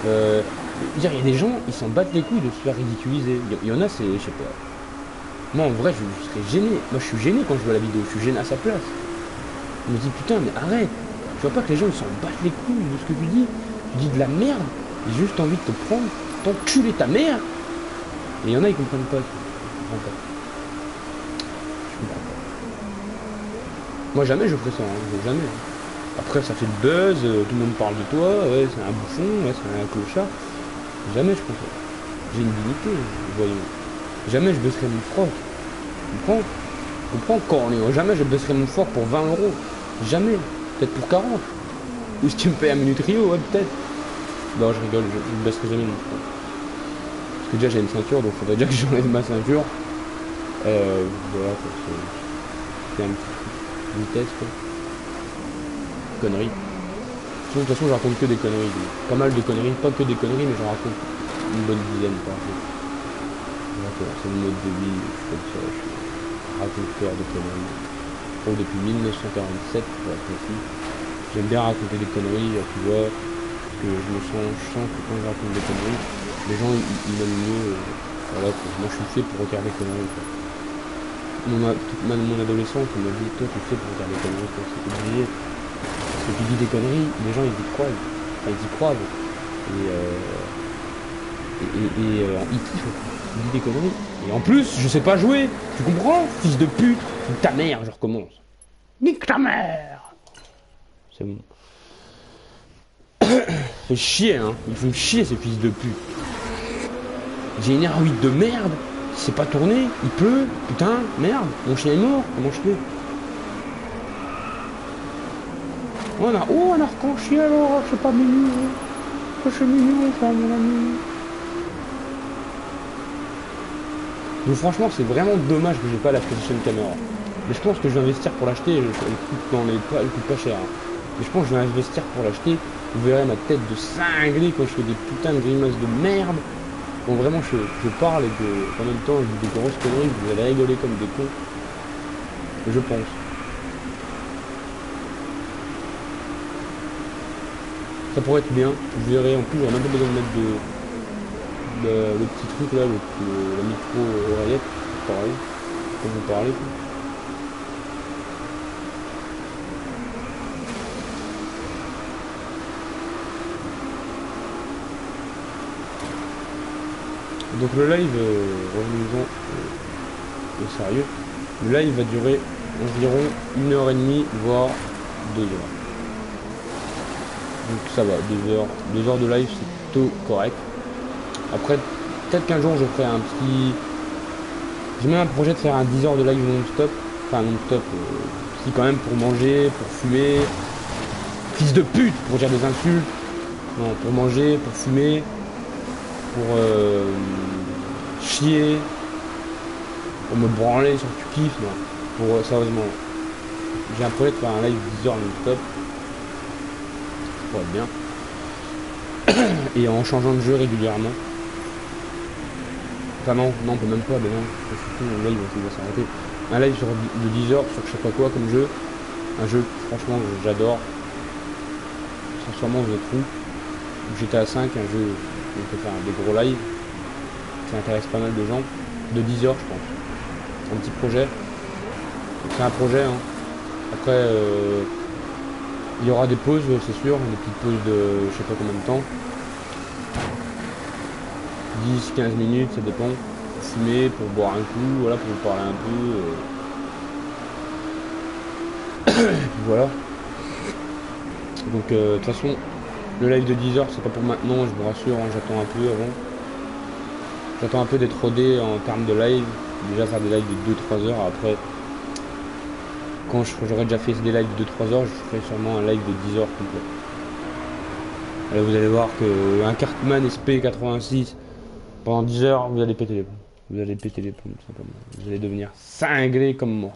Il y a des gens, ils s'en battent les couilles de se faire ridiculiser. Il y en a, c'est, je sais pas. Moi en vrai, je serais gêné. Moi je suis gêné quand je vois la vidéo, je suis gêné à sa place. Je me dis putain, mais arrête. Tu vois pas que les gens ils s'en battent les couilles de ce que tu dis. Tu dis de la merde, j'ai juste envie de te prendre, t'enculer ta mère. Et il y en a, ils comprennent pas. Je comprends pas. Je comprends pas. Moi jamais je ferais ça, hein, jamais. Après ça fait le buzz, tout le monde parle de toi, ouais c'est un bouffon, ouais c'est un clochard. Jamais je ferais ça. J'ai une dignité, voyons. Jamais je baisserai mon froc. Tu comprends Cornéo, jamais je baisserai mon froc pour 20 euros. Jamais. Peut-être pour 40. Ou si tu me payes un minute Rio, ouais peut-être. Non je rigole, je ne baisserai jamais mon froc. Parce que déjà j'ai une ceinture, donc faudrait déjà que j'enlève ma ceinture. Voilà quoi, c'est un petit vitesse quoi. Conneries. De toute façon je raconte que des conneries. Pas mal de conneries, pas que des conneries mais j'en raconte une bonne dizaine par jour. Voilà, c'est le mode de vie, je suis comme ça, je suis raconteur de conneries. Je trouve depuis 1947 pour être précis. J'aime bien raconter des conneries, tu vois, parce que je sens que quand je raconte des conneries, les gens ils m'aiment mieux. Voilà, moi je suis fait pour regarder des conneries. Quoi. Mon adolescent qui m'a dit toi tu es fait pour regarder des conneries, c'est obligé. Parce que tu dis des conneries, les gens ils y croient. Enfin ils y croient. Ils kiffent. Tu dis des conneries. Et en plus, je sais pas jouer. Tu comprends, fils de pute. Nique ta mère, je recommence. Nique ta mère. C'est bon. Fait chier, hein. Ils font chier ces fils de pute. J'ai une R8 de merde. C'est pas tourné. Il pleut. Putain, merde. Mon chien est mort. Comment je fais? Oh, un arc-en-ciel, alors, c'est pas mignon. C'est mignon, ça, mon ami. Donc franchement, c'est vraiment dommage que j'ai pas la PlayStation Camera. Mais je pense que je vais investir pour l'acheter. Elle coûte pas cher. Hein. Mais je pense que je vais investir pour l'acheter. Vous verrez ma tête de cinglé quand je fais des putains de grimaces de merde. Bon, vraiment, je parle et que en même temps, je dis des grosses conneries. Vous allez rigoler comme des cons. Je pense. Ça pourrait être bien. Vous verrez, en plus, j'aurais même pas besoin de mettre le petit truc là, la micro oreillette, pareil, quand vous parlez. Donc le live, revenons-en au sérieux, le live va durer environ 1h30, voire 2 heures. Donc ça va, 2 heures de live, c'est plutôt correct. Après, peut-être qu'un jour je ferai un petit... J'ai même un projet de faire un 10 heures de live non-stop. Enfin non-stop, si quand même pour manger, pour fumer. Fils de pute, pour dire des insultes. Non, pour manger, pour fumer. Pour chier. Pour me branler sur tu kiffes. Non, pour sérieusement. J'ai un projet de faire un live 10 heures non-stop. Ça pourrait être bien. Et en changeant de jeu régulièrement. Enfin non, on peut même pas, mais non, surtout un live il va s'arrêter. Un live de 10 heures sur je sais pas quoi comme jeu. Un jeu que franchement j'adore. Sincèrement je trouve. GTA 5, un jeu où on peut faire des gros lives. Ça intéresse pas mal de gens. De 10 heures je pense. Un petit projet. C'est un projet hein. Après Il y aura des pauses, c'est sûr, des petites pauses de je sais pas combien de temps. 10-15 minutes, ça dépend. Fumer pour boire un coup, voilà, pour vous parler un peu. Et puis voilà. Donc de toute façon, le live de 10 heures, c'est pas pour maintenant, je vous rassure, hein, j'attends un peu avant. J'attends un peu d'être rodé en termes de live. Déjà faire des lives de 2-3 heures. Après, quand j'aurai déjà fait des lives de 2-3 heures, je ferai sûrement un live de 10 heures complet. Là, vous allez voir que un Cartman SP86 pendant 10 heures, vous allez péter les plombs. Vous allez péter les plombs, tout simplement. Vous allez devenir cinglé comme moi.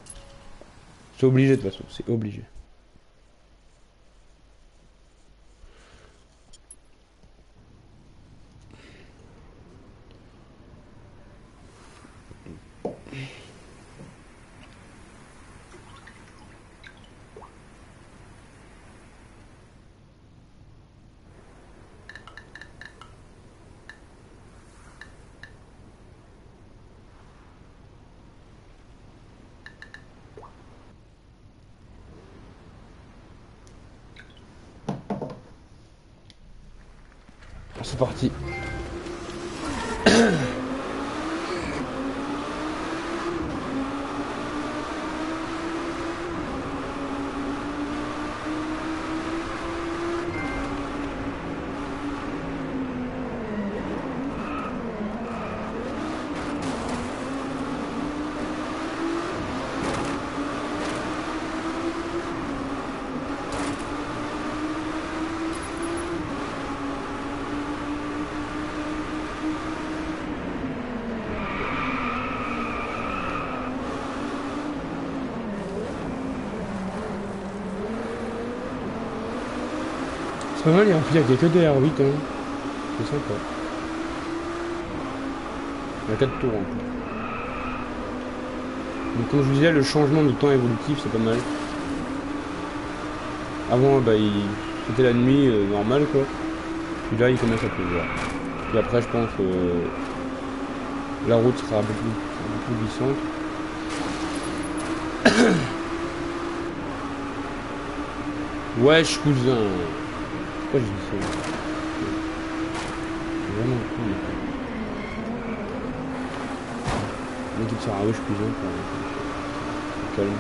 C'est obligé de toute façon, c'est obligé. C'est parti. C'est pas mal, il est rempli avec que des R8, hein. C'est sympa. Il y a 4 tours en plus. Donc comme je vous disais, le changement de temps évolutif, c'est pas mal. Avant, bah, c'était la nuit normale, quoi. Puis là, il commence à pleuvoir. Puis après, je pense que la route sera un peu plus glissante. Wesh, cousin. Pourquoi j'ai dit ça? C'est vraiment cool. L'équipe sera wesh, cousin. Calme,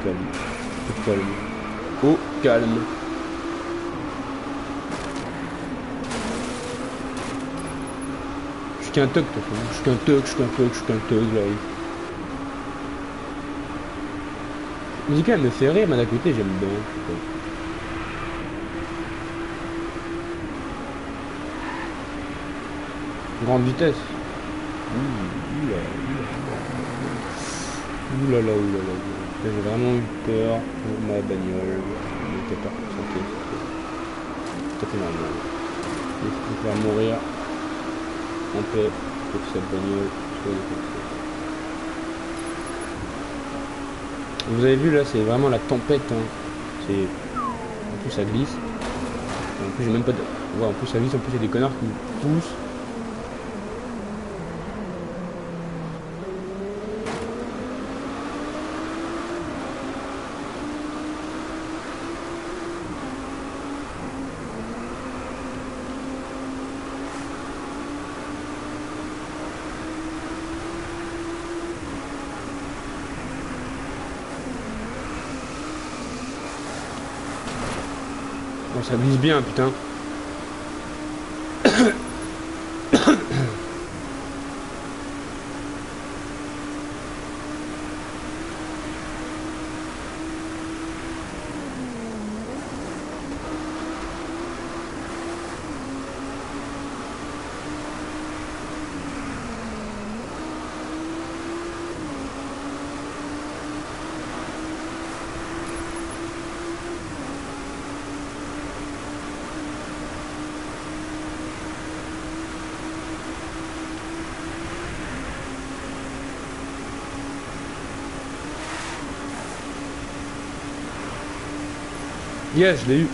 calme, au calme. Au calme. Je suis qu'un toc, de toute façon. Je suis qu'un toc, là. La musique, elle me fait rire, mais d'un côté, j'aime bien. Grande vitesse. Oulala. J'ai vraiment eu peur pour ma bagnole. J'ai peur pour santé. C'est tout à fait normal. Je préfère mourir en paix pour que cette bagnole soit défoncée. Vous avez vu là, c'est vraiment la tempête. Hein. C'est... En plus ça glisse. En plus j'ai même pas de... Ouais, en plus ça glisse, en plus il y a des connards qui me poussent. Bon, ça glisse bien, putain. Yes, je l'ai eu.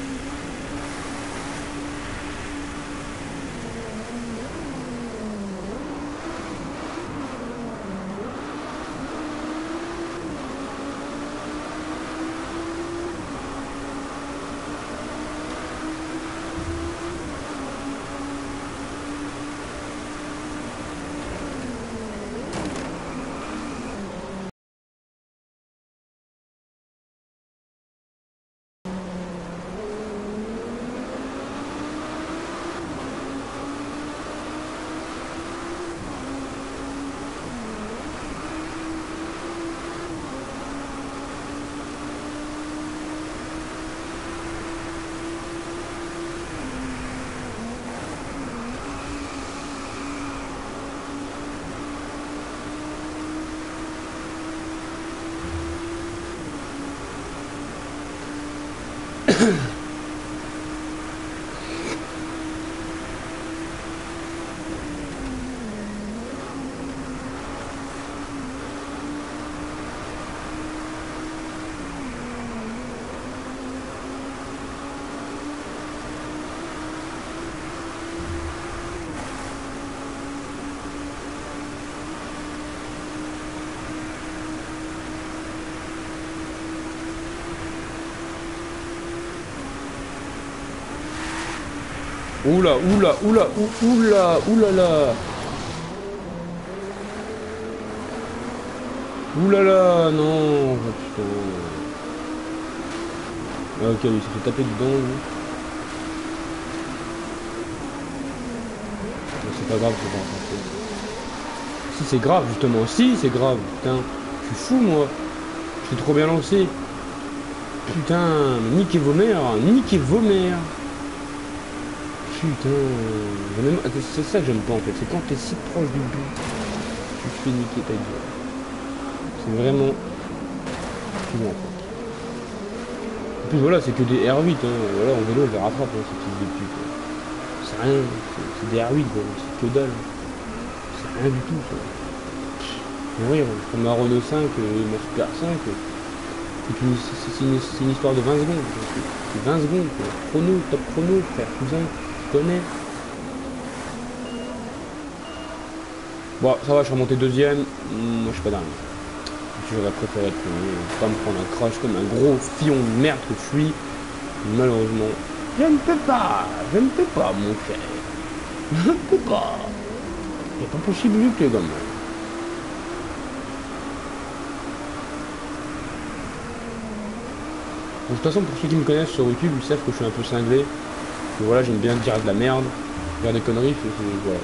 Oula, oula, oula, oula, oulala. Oulala, non. Oh, putain. Ah, ok, il s'est fait taper dedans, lui. Mais c'est pas grave, c'est pas grave. Si, c'est grave, justement. Si, c'est grave. Putain, je suis fou, moi. Je t'ai trop bien lancé. Putain, niquez vos mères. Niquez vos mères. Putain. C'est ça que j'aime pas, en fait. C'est quand t'es si proche du but, tu te fais niquer ta gueule. C'est vraiment... Bon, en fait. En plus, voilà, c'est que des R8. Hein. Voilà, en vélo, on les rattrape, hein, ces petits de pute. C'est rien. C'est des R8, quoi. C'est que dalle. C'est rien du tout, ça. Oui, je prends ma Renault 5, ma Super 5, c'est une histoire de 20 secondes. C'est 20 secondes, quoi. Chrono, top chrono, frère, cousin, tu connais. Bon, ça va, je suis remonté deuxième. Moi, je suis pas dingue. J'aurais préféré être pas me prendre un crash comme un gros fion de merde que je suis. Malheureusement, je ne peux pas, mon frère. Je ne peux pas. C'est pas possible, les gars. De toute façon, pour ceux qui me connaissent sur YouTube, ils savent que je suis un peu cinglé. Que voilà, j'aime bien dire de la merde, faire des conneries. Voilà.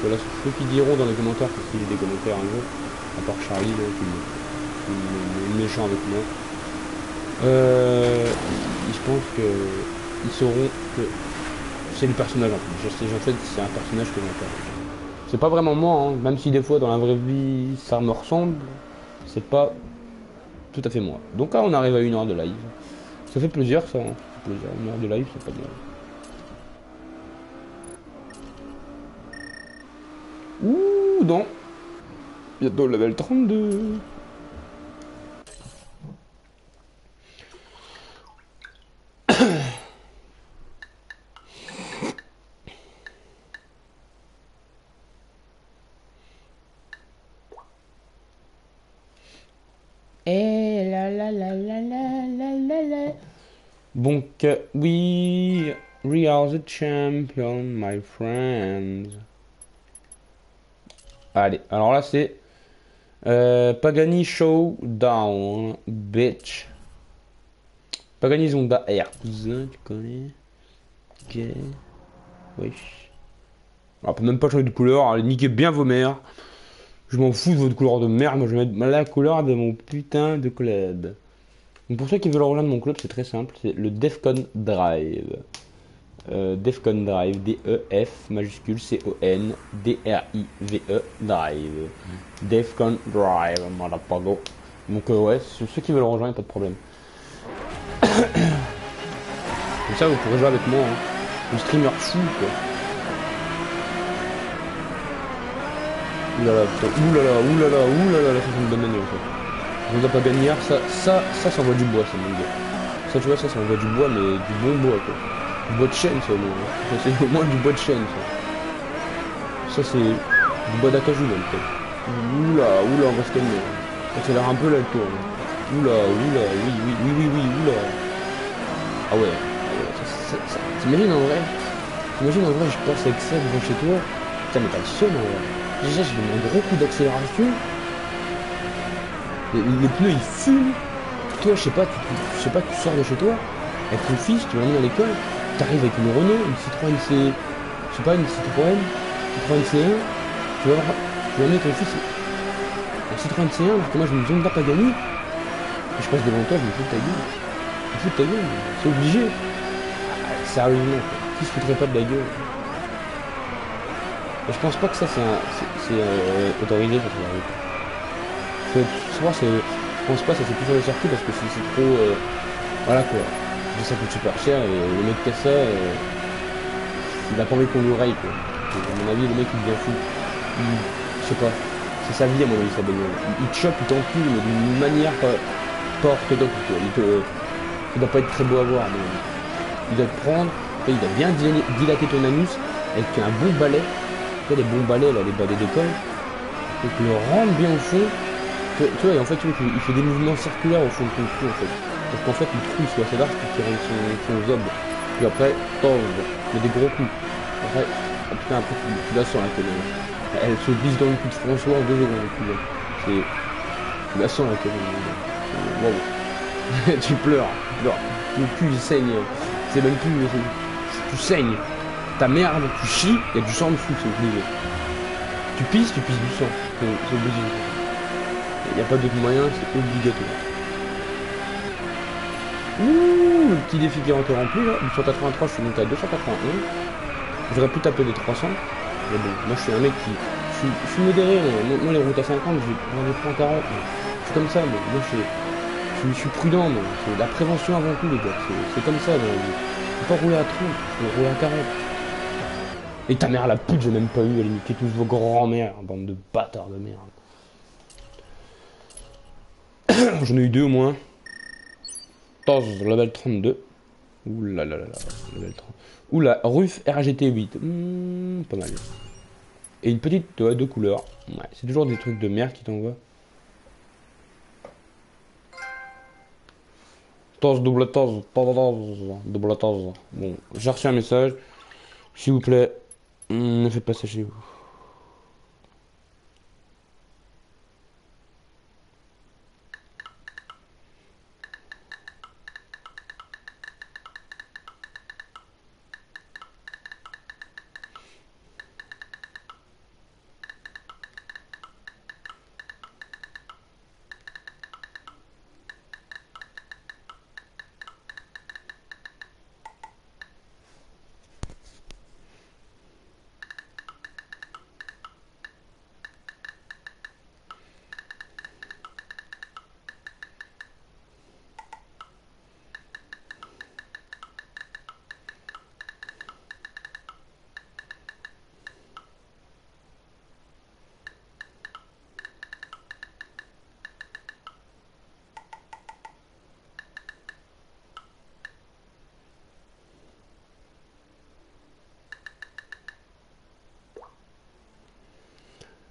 Voilà, ceux qui diront dans les commentaires, parce qu'il y a des commentaires un jour, à part Charlie, là, qui est méchant avec moi. Je pense qu'ils sauront que c'est le personnage en fait. En fait, c'est un personnage que j'incarne. C'est pas vraiment moi, hein. Même si des fois dans la vraie vie ça me ressemble, c'est pas tout à fait moi. Donc là on arrive à 1 heure de live. Ça fait plaisir ça, hein. Ça fait plaisir. 1 heure de live, c'est pas mal. Ouh non. Bientôt le level 32. Et la la la la la la la la. Donc, we are the champion, my friends. Allez, alors là c'est Pagani Showdown, bitch. Pagani Zonda R, cousin, tu connais? Ok. Wesh. On peut même pas changer de couleur, allez, niquez bien vos mères. Je m'en fous de votre couleur de merde, moi je vais mettre la couleur de mon putain de club. Donc pour ceux qui veulent rejoindre mon club, c'est très simple, c'est le Defcon Drive. Defcon Drive, D-E-F majuscule C-O-N D-R-I-V-E Drive. Defcon Drive, motherfucker. Donc ouais, ceux qui veulent rejoindre, pas de problème. Comme ça vous pourrez jouer avec moi, hein. Le streamer fou quoi. Oulala, putain, oulala, ça c'est une bonne manière ça. On n'a pas gagné, ça envoie du bois, ça mon gars. Ça tu vois, ça envoie du bois, mais du bon bois quoi. Du bois de chêne ça au moins. Ça c'est au moins du bois de chêne ça. Ça c'est du bois d'acajou même peut-être. Oula, on va se calmer. Ça accélère un peu là le tour. Oula, oui, oula. Ah ouais, t'imagines en vrai, je passe avec ça devant chez toi. Putain mais t'as le seum en vrai. Déjà je mets un gros coup d'accélération. Les pneus ils fument. Toi je sais pas, tu sors de chez toi avec ton fils, tu l'emmènes à l'école, t'arrives avec une Renault, une Citroën C. Je sais pas, une Citroën C1, tu vas amener ton fils en Citroën C1 alors que moi j'ai une Zonda Pagani. Et je passe devant toi, je me fous de ta gueule. C'est obligé. Ah, sérieusement, quoi. Qui se foutrait pas de la gueule? Et je pense pas que ça c'est autorisé pour la route. Je pense pas, ça c'est plus sur le circuit parce que c'est trop... voilà quoi. Ça coûte super cher et le mec qui a ça, il a pas envie qu'on lui raye quoi. Et à mon avis le mec il devient fou. Je sais pas. C'est sa vie à mon avis sa bagnole. Il te chope, il t'encule mais d'une manière pas orthodoxe quoi. Il doit pas être très beau à voir mais il doit te prendre, il doit bien dilater ton anus avec un bon balai. Tu vois les bons balais là, les balais d'école. Donc il le rentre bien au fond. Tu vois, et en fait il fait des mouvements circulaires au fond de ton trou en fait. Parce qu'en fait le trou il soit assez large pour qu'il rentre son zob. Puis après, mais des gros coups. Après, oh putain, après tu la sens la connerie. Elle se glisse dans le cul de François en 2 secondes. C'est... Tu la sens la connerie. Wow. Tu pleures. Le cul il saigne. C'est même plus... Tu saignes. Ta merde, tu chies, il y a du sang dessous, c'est obligé. Tu pisses du sang. C'est obligé. Il n'y a pas d'autre moyen, c'est obligatoire. Ouh, le petit défi qui est encore rempli là. 183, je suis monté à 281. J'aurais pu taper des 300. Mais bon, moi je suis un mec qui... Je suis modéré, moi les routes à 50, j'en ai pris en 40. Je suis comme ça, moi je suis prudent, moi. C'est la prévention avant tout, les gars. C'est comme ça dans la vie. Faut pas rouler à 30, faut rouler à 40. Et ta mère la pute, j'ai même pas eu à limiter tous vos grands-mères, bande de bâtards de merde. J'en ai eu 2 au moins. 14, level 32. Ouh là là là là, level 30. Ouh la Ruf RGT 8. Pas mal. Et une petite de couleur. Ouais, c'est toujours des trucs de merde qui t'envoient. 14, double 14, double 14. Bon, j'ai reçu un message. S'il vous plaît, ne faites pas ça chez vous.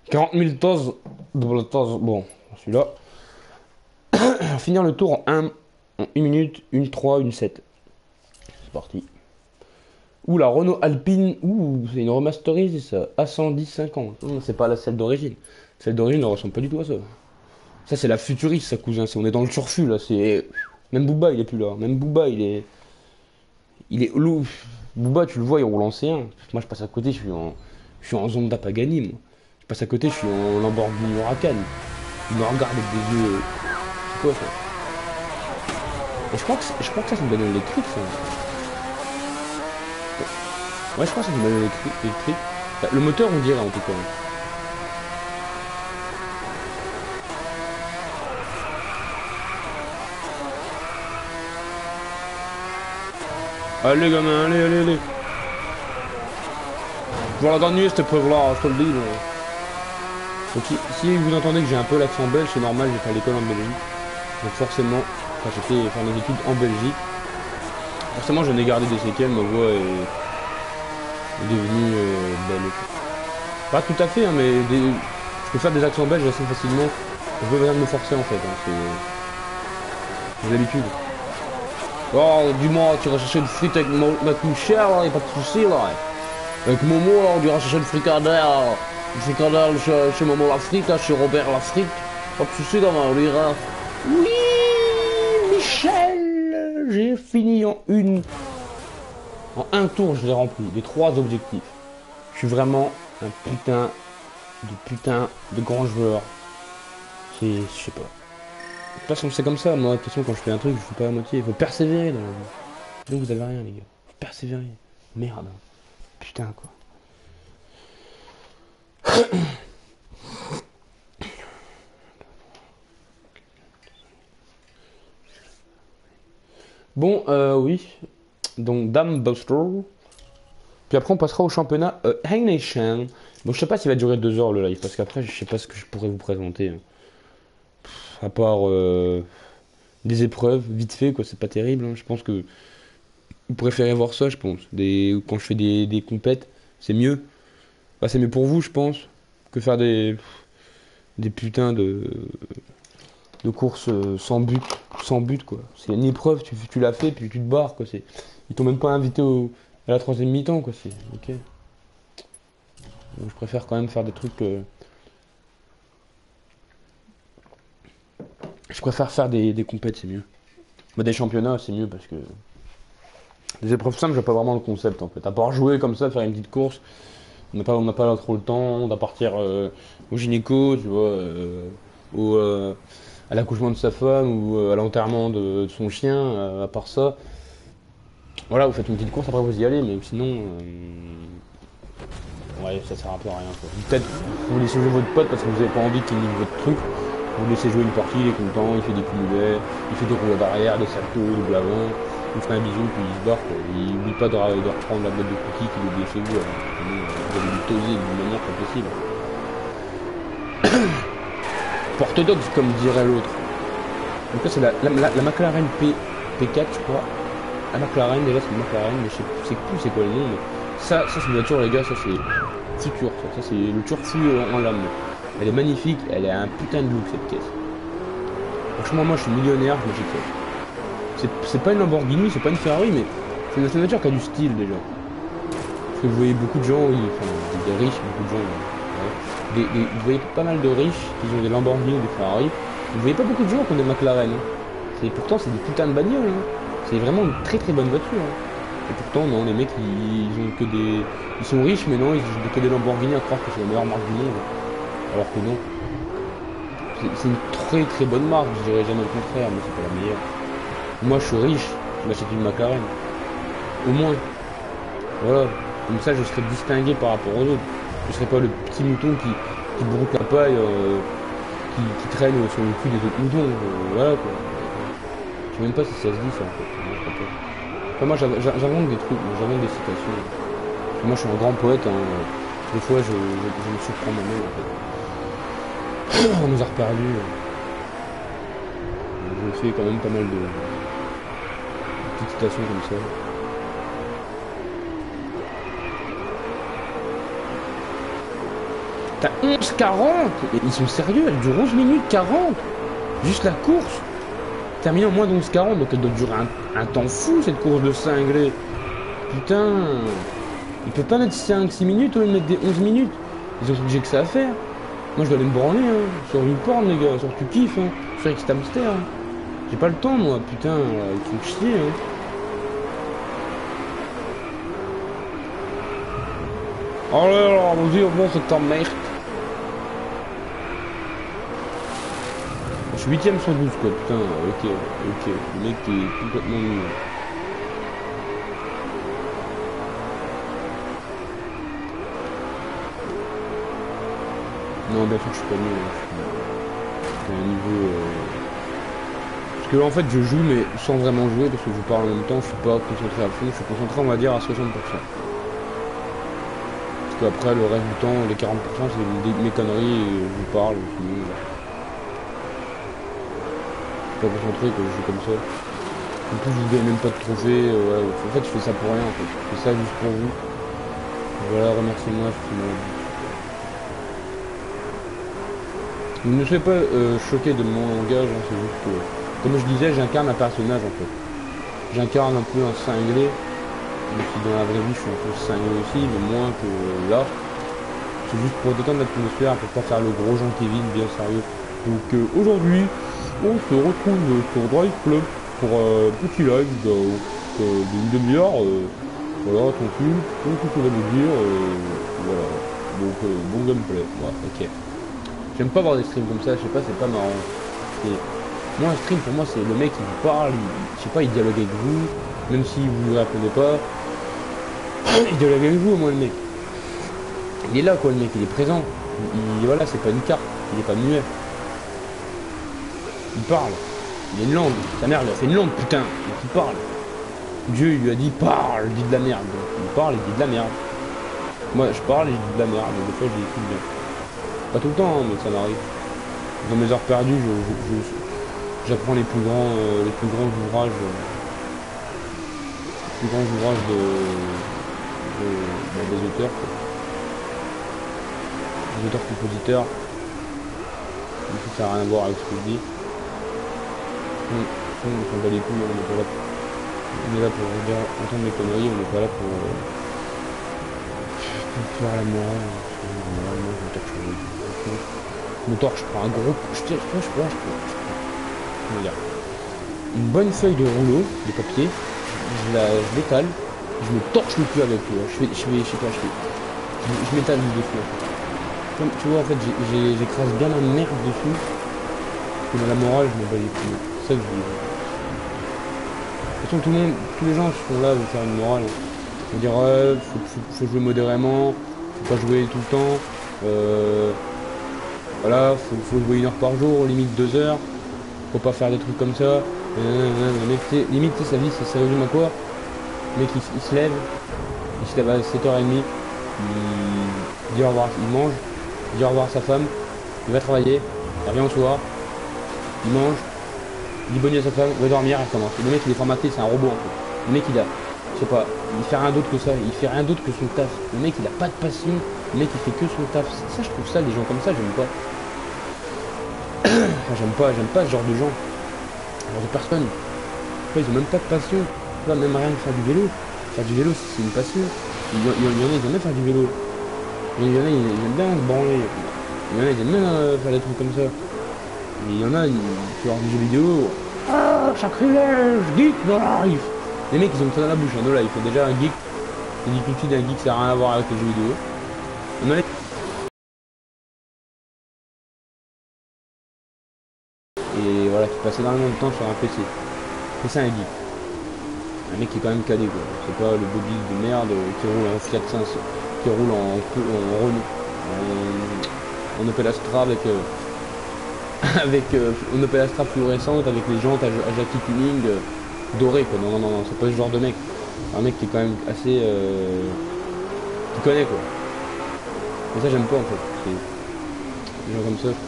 « 40 000 toses, double tose, bon, celui-là. Finir le tour en 1 minute, 1-3, 1-7. C'est parti. Ouh, la Renault Alpine, ouh, c'est une remasterise ça, A110-50. C'est pas la celle d'origine. Celle d'origine ne ressemble pas du tout à ça. Ça, c'est la futuriste, ça, cousin. On est dans le turfu, là. C'est... Même Booba, il est plus là. Même Booba, il est... Booba, tu le vois, il roule en C1. Moi, je passe à côté, je suis en Zonda Pagani, moi. Je passe à côté, je suis en Lamborghini Huracan. Il me regarde avec des yeux... C'est quoi, ça? Et je crois que ça, c'est une bagnole électrique, ça. Ouais, je crois que c'est une bagnole électrique. Enfin, le moteur, on dirait, en tout cas. Allez, gamin, allez. Je vais la gagner, cette épreuve-là, je te le dis. Là. Donc, si vous entendez que j'ai un peu l'accent belge, c'est normal, j'ai fait l'école en Belgique. Donc forcément, quand j'ai fait faire mes études en Belgique, forcément j'en ai gardé des séquelles, ma voix est devenue belge. Pas tout à fait, hein, mais je peux faire des accents belges assez facilement. Je veux rien me forcer en fait, hein, c'est l'habitude. Oh, dis-moi, tu iras chercher une frite avec ma couchère, là, y'a pas de soucis là. Avec Momo, là, on ira chercher une fricadelle. Une fricadelle chez Momo la frite, là, chez Robert la frite. Pas de soucis là, on ira. Oui, Michel, j'ai fini en un tour, je l'ai rempli, les 3 objectifs. Je suis vraiment un putain de grand joueur. Je sais pas. De toute façon, c'est comme ça, moi, de toute façon, quand je fais un truc, je fais pas à moitié. Il faut persévérer dans la vie. Donc vous avez rien, les gars. Faut persévérer. Merde. Putain, quoi. Bon, oui. Donc, Dame Buster. Puis après, on passera au championnat Hang Nation. Bon, je sais pas s'il va durer 2 heures le live, parce qu'après, je sais pas ce que je pourrais vous présenter. À part des épreuves, vite fait, quoi, c'est pas terrible. Hein. Je pense que vous préférez voir ça, je pense. Quand je fais des compètes, c'est mieux. Enfin, c'est mieux pour vous, je pense, que faire des putains de courses sans but, quoi. C'est une épreuve, tu l'as fait, puis tu te barres, quoi. Ils t'ont même pas invité Et la troisième mi-temps, quoi, c'est ok. Donc, je préfère quand même faire des trucs. Je préfère faire des compètes, c'est mieux. Bah, des championnats, c'est mieux parce que. Des épreuves simples, j'ai pas vraiment le concept en fait. À part jouer comme ça, faire une petite course, on n'a pas trop le temps, on doit partir au gynéco, tu vois, au, à l'accouchement de sa femme ou à l'enterrement de son chien, à part ça. Voilà, vous faites une petite course, après vous y allez, mais sinon, ouais, ça sert un peu à rien. Quoi. Peut-être vous laissez jouer votre pote parce que vous avez pas envie qu'il nique votre truc. Vous laissez jouer une partie, il est content, il fait des cumulets, il fait des roulades arrière, des saltos, des blavons. Il fait un bisou, puis il se barre. Quoi. Il n'oublie pas de reprendre la boîte de cookies qu'il a oublié chez vous. Vous allez lui toser d'une manière pas possible. Orthodoxe, comme dirait l'autre. Donc là, c'est la McLaren P4, je crois. La McLaren, déjà, c'est une McLaren, mais je sais plus c'est quoi le nom. Mais ça c'est une voiture, les gars, ça c'est futur. Ça c'est le turfu en lame. Elle est magnifique, elle a un putain de look, cette caisse. Franchement, moi, je suis millionnaire, je m'achète ça. C'est pas une Lamborghini, c'est pas une Ferrari, mais c'est une voiture qui a du style, déjà. Parce que vous voyez beaucoup de gens, enfin, des riches, beaucoup de gens. Ouais. Vous voyez pas mal de riches qui ont des Lamborghini ou des Ferrari. Vous voyez pas beaucoup de gens qui ont des McLaren. Hein. Pourtant, c'est des putains de bagnoles. Hein. C'est vraiment une très très bonne voiture. Hein. Et pourtant, non, les mecs, ils ont que des. Ils sont riches, mais non, ils ont que des Lamborghini à croire que c'est la meilleure marque du monde. Alors que non. C'est une très très bonne marque, je dirais jamais le contraire, mais c'est pas la meilleure. Moi, je suis riche, je m'achète une McLaren. Au moins. Voilà. Comme ça, je serais distingué par rapport aux autres. Je serais pas le petit mouton qui broute la paille, qui traîne sur le cul des autres moutons. Voilà quoi. Je sais même pas si ça se dit ça en fait. Enfin, moi j'invente des trucs, j'invente des citations. Moi je suis un grand poète, hein. Des fois je me surprends moi-même en fait. On nous a reperdus. Je fais quand même pas mal de petites citations comme ça. T'as 11,40. Ils sont sérieux, elle dure 11 minutes 40. Juste la course. Terminée en moins d'11,40, donc elle doit durer un temps fou cette course de cinglé. Putain. Il peut pas mettre 5-6 minutes au lieu de mettre des 11 minutes. Ils ont obligé que ça à faire. Moi je dois aller me branler hein. Sur YouPorn les gars, sur tu kiffes hein. Sur Xtamster. Hein. J'ai pas le temps moi, putain, ils font chier hein. Oh là là, mon dieu, bon c'est en merde. Je suis 8ème sur 12 quoi, putain, ok. Le mec est complètement nul. Non, bien sûr je suis pas nul. Je suis à un niveau... Parce que là en fait je joue mais sans vraiment jouer parce que je parle en même temps, je suis pas concentré à fond, je suis concentré on va dire à 60%. Parce qu'après le reste du temps, les 40% c'est mes conneries et je vous parle, sinon... Pas concentré que je joue comme ça. En plus je gagne même pas de trophée, ouais. En fait je fais ça pour rien en fait. Je fais ça juste pour vous. Voilà, remerciez-moi, ne soyez pas choqués de mon langage, hein, c'est juste que, comme je disais, j'incarne un personnage en fait. J'incarne un peu un cinglé, même si dans la vraie vie je suis un peu cinglé aussi, mais moins que là. C'est juste pour détendre l'atmosphère, pour pas faire le gros Jean Kevin bien sérieux. Donc aujourd'hui, on se retrouve sur Drive Club pour un petit live d'une demi-heure. Voilà, tranquille, tout ce qu'on va nous dire. Voilà. Donc bon gameplay. Ouais, ok. J'aime pas voir des streams comme ça, je sais pas, c'est pas marrant. Moi un stream pour moi c'est le mec qui vous parle, je sais pas, il dialogue avec vous, même si vous ne répondez pas. Il dialogue avec vous au moins le mec. Il est là quoi le mec, il est présent. Voilà, c'est pas une carte, il est pas muet. Il parle. Il a une langue. Sa mère lui a fait une langue, putain. Donc il parle. Dieu il lui a dit parle, dis de la merde. Donc il parle et dit de la merde. Moi je parle et je dis de la merde, donc des fois je dis tout bien. Pas tout le temps, hein, mais ça m'arrive. Dans mes heures perdues, j'apprends les plus grands ouvrages. Les plus grands ouvrages des auteurs. Quoi. Des auteurs-compositeurs. Du coup, ça n'a rien à voir avec ce que je dis. On s'en bat les couilles, on est pas là. On est là pour entendre mes conneries, on n'est pas là pour faire la morale. Moi, je me torche. Je me torche, je prends un gros coup. Comment dire, une bonne feuille de rouleau, de papier, je l'étale, je me torche le cul avec, tu vois. Je m'étale dessus. En fait. Comme, tu vois, en fait, j'écrase bien la merde dessus. Et dans la morale, je m'en bats les couilles. C'est ça que je dis. De toute façon, tous les gens sont là pour faire une morale. Faut dire, ouais, faut jouer modérément, faut pas jouer tout le temps. Voilà, faut jouer 1 heure par jour, limite 2 heures. Faut pas faire des trucs comme ça. Le mec, limite, sa vie, ça résume à quoi? Le mec, il se lève à 7h30, il dit au revoir, il mange, il dit au revoir à sa femme, il va travailler, il revient au soir, il mange, il dit bonne nuit à sa femme, il va dormir, il recommence. Le mec, il est formaté, c'est un robot en fait. Le mec, il a, je sais pas, il fait rien d'autre que ça, il fait rien d'autre que son taf. Le mec, il a pas de passion, le mec, il fait que son taf. Ça, je trouve ça, les gens comme ça, j'aime pas. Enfin, j'aime pas ce genre de gens. Genre de personnes. Ils ont même pas de passion. Tu vois, même rien de faire du vélo. Faire du vélo, c'est une passion. Il y en a, ils aiment bien faire du vélo. Il y en a, ils aiment bien se branler. Il y en a, ils aiment bien faire des trucs comme ça. Et il y en a, tu vois, des jeux vidéo. Ah, sacrilège, geek, no life. Les mecs, ils ont ça dans la bouche, no life. Déjà, un geek, il dit tout de suite, un geek, ça n'a rien à voir avec les jeux vidéo. Il y en a, et voilà, qui passe énormément de temps sur un PC. C'est ça un geek. Un mec qui est quand même calé quoi. C'est pas le bobby de merde qui roule en Fiat 500, qui roule en Renault, en Opel Astra avec une Opel Astra fluorescente avec les jantes à Jackie Tuning dorées quoi. Non, c'est pas ce genre de mec. Un mec qui est quand même assez qui connaît quoi. Et ça j'aime pas en fait. C'est des gens comme ça, je pense.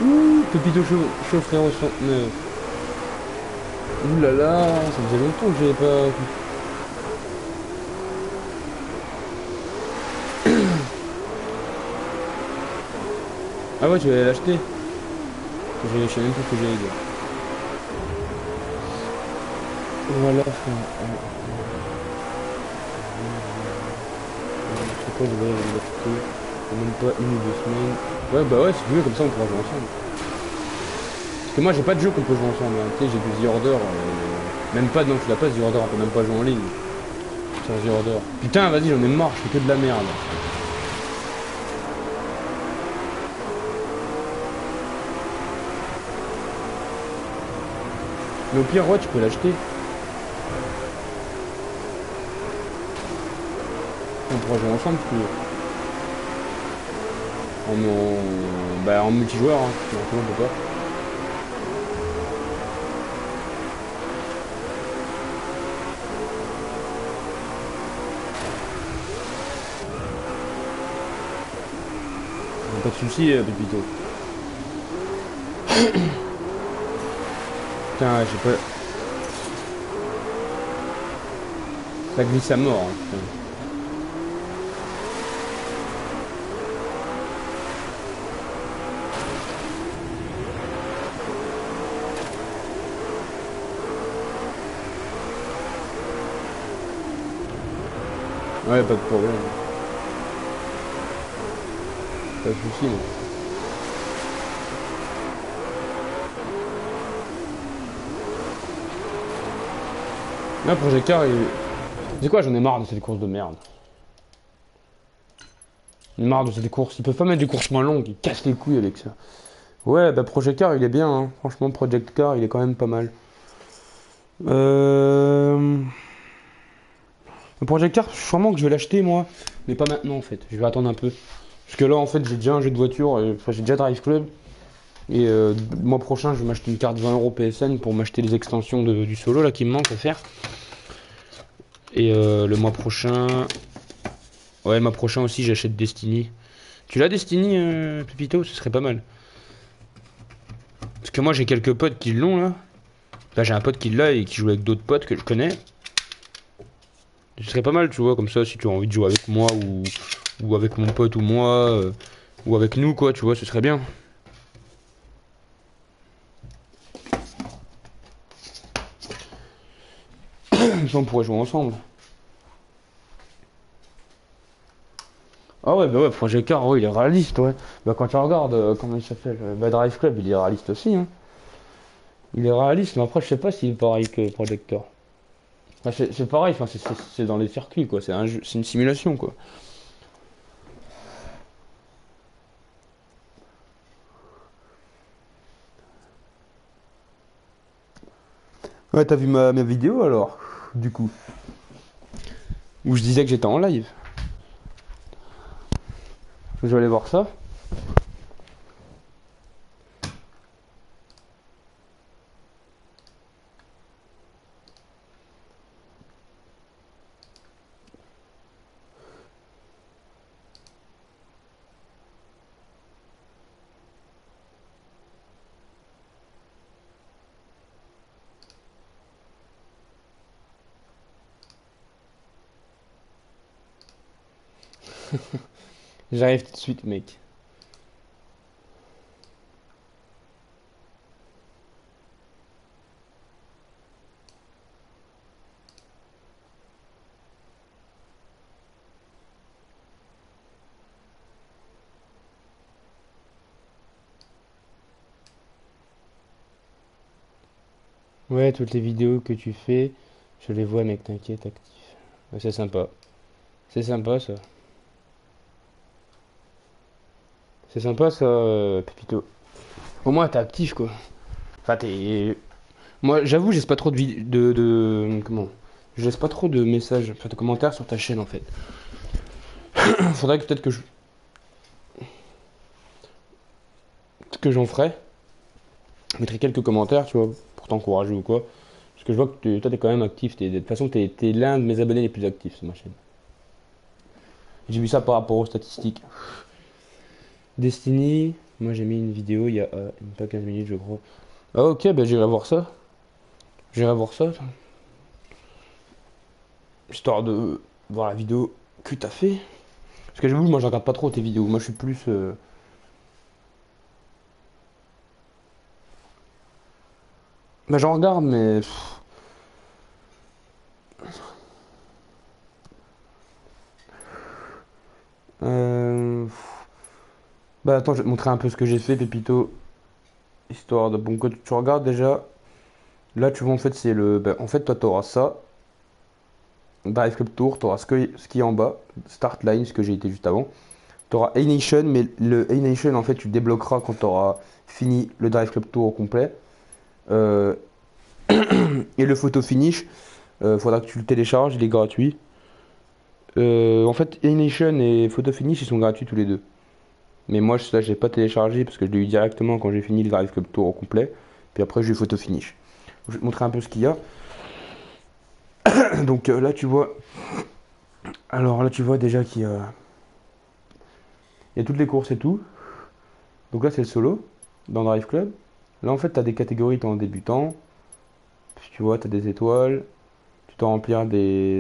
Ouh, Pépito chaud frérot 69. Ouh là là, ça faisait longtemps que j'avais pas. Ah ouais, tu vas l'acheter. Je sais même pas ce que j'allais dire. Voilà frère. Je sais pas, je vais l'acheter. Même pas 1 ou 2 semaines. Ouais bah ouais, si tu veux, comme ça on pourra jouer ensemble. Parce que moi j'ai pas de jeu qu'on peut jouer ensemble, hein. Tu sais, j'ai que The Order. Même pas, non tu l'as pas The Order, on peut même pas jouer en ligne. Sur The Order. Putain vas-y, j'en ai marre, je fais que de la merde. Mais au pire ouais tu peux l'acheter. On pourra jouer ensemble si tu veux. En multijoueur, hein. Non, on peut pas. Pas de soucis, Pépito. Putain, j'ai pas. Ça glisse à mort, hein, putain. Ouais, pas de problème. Pas de soucis, non. Là, Projecteur, il... C'est quoi, j'en ai marre de cette course de merde. J'en ai marre de cette course. Ils peuvent pas mettre des courses moins longues, ils cassent les couilles avec ça. Ouais, bah Projecteur, il est bien, hein. Franchement, Projecteur, il est quand même pas mal. Le Projecteur, sûrement que je vais l'acheter, moi. Mais pas maintenant, en fait. Je vais attendre un peu. Parce que là, en fait, j'ai déjà un jeu de voiture. Enfin, j'ai déjà Drive Club. Et le mois prochain, je vais m'acheter une carte 20 € PSN pour m'acheter les extensions du solo, là, qui me manque à faire. Et le mois prochain... Ouais, le mois prochain aussi, j'achète Destiny. Tu l'as, Destiny, Pépito? Ce serait pas mal. Parce que moi, j'ai quelques potes qui l'ont, là. Là, j'ai un pote qui l'a et qui joue avec d'autres potes que je connais. Ce serait pas mal, tu vois, comme ça, si tu as envie de jouer avec moi ou avec mon pote ou moi, ou avec nous, quoi, tu vois, ce serait bien. Comme ça, on pourrait jouer ensemble. Ah ouais, bah ouais, Projet Car, ouais, il est réaliste, ouais. Bah quand tu regardes, comment il s'appelle, bah Drive Club, il est réaliste aussi, hein. Il est réaliste, mais après, je sais pas s'il est pareil que Projector. Enfin, c'est pareil, enfin, c'est dans les circuits, quoi. C'est un jeu, c'est une simulation, quoi. Ouais, t'as vu ma vidéo alors, du coup, où je disais que j'étais en live. Je vais aller voir ça. J'arrive tout de suite, mec. Ouais, toutes les vidéos que tu fais, je les vois, mec, t'inquiète, actif. Ouais, c'est sympa. C'est sympa, ça. C'est sympa, ça, Pépito. Au moins, t'es actif, quoi. Enfin, t'es... Moi, j'avoue, je laisse pas trop comment? Je laisse pas trop de messages, enfin, de commentaires sur ta chaîne, en fait. Faudrait que peut-être que j'en ferai. Je mettrai quelques commentaires, tu vois, pour t'encourager ou quoi. Parce que je vois que toi, t'es quand même actif. De toute façon, t'es l'un de mes abonnés les plus actifs sur ma chaîne. J'ai vu ça par rapport aux statistiques. Destiny, moi j'ai mis une vidéo il y a même pas 15 minutes, je crois. Ah, ok, bah j'irai voir ça. J'irai voir ça. Histoire de voir la vidéo que t'as fait. Parce que j'avoue, moi je regarde pas trop tes vidéos. Moi je suis plus. Bah j'en regarde, mais. Euh, Bah attends, je vais te montrer un peu ce que j'ai fait, Pépito. Histoire de. Bon, que tu regardes déjà. Là, tu vois, en fait, c'est le. Bah, en fait, toi, t'auras ça. Drive Club Tour, t'auras ce qui est en bas. Start Line, ce que j'ai été juste avant. T'auras A-Nation, mais le A-Nation, en fait, tu débloqueras quand t'auras fini le Drive Club Tour au complet. Euh, et le photo finish, faudra que tu le télécharges, il est gratuit. En fait, A-Nation et photo finish, ils sont gratuits tous les deux. Mais moi, là, je l'ai pas téléchargé parce que je l'ai eu directement quand j'ai fini le Drive Club Tour au complet. Puis après, j'ai eu photo finish. Je vais te montrer un peu ce qu'il y a. Donc là, tu vois. Alors là, tu vois déjà il y a toutes les courses et tout. Donc là, c'est le solo dans Drive Club. Là, en fait, tu as des catégories, tu en débutant. Puis tu vois, tu as des étoiles. Tu dois remplir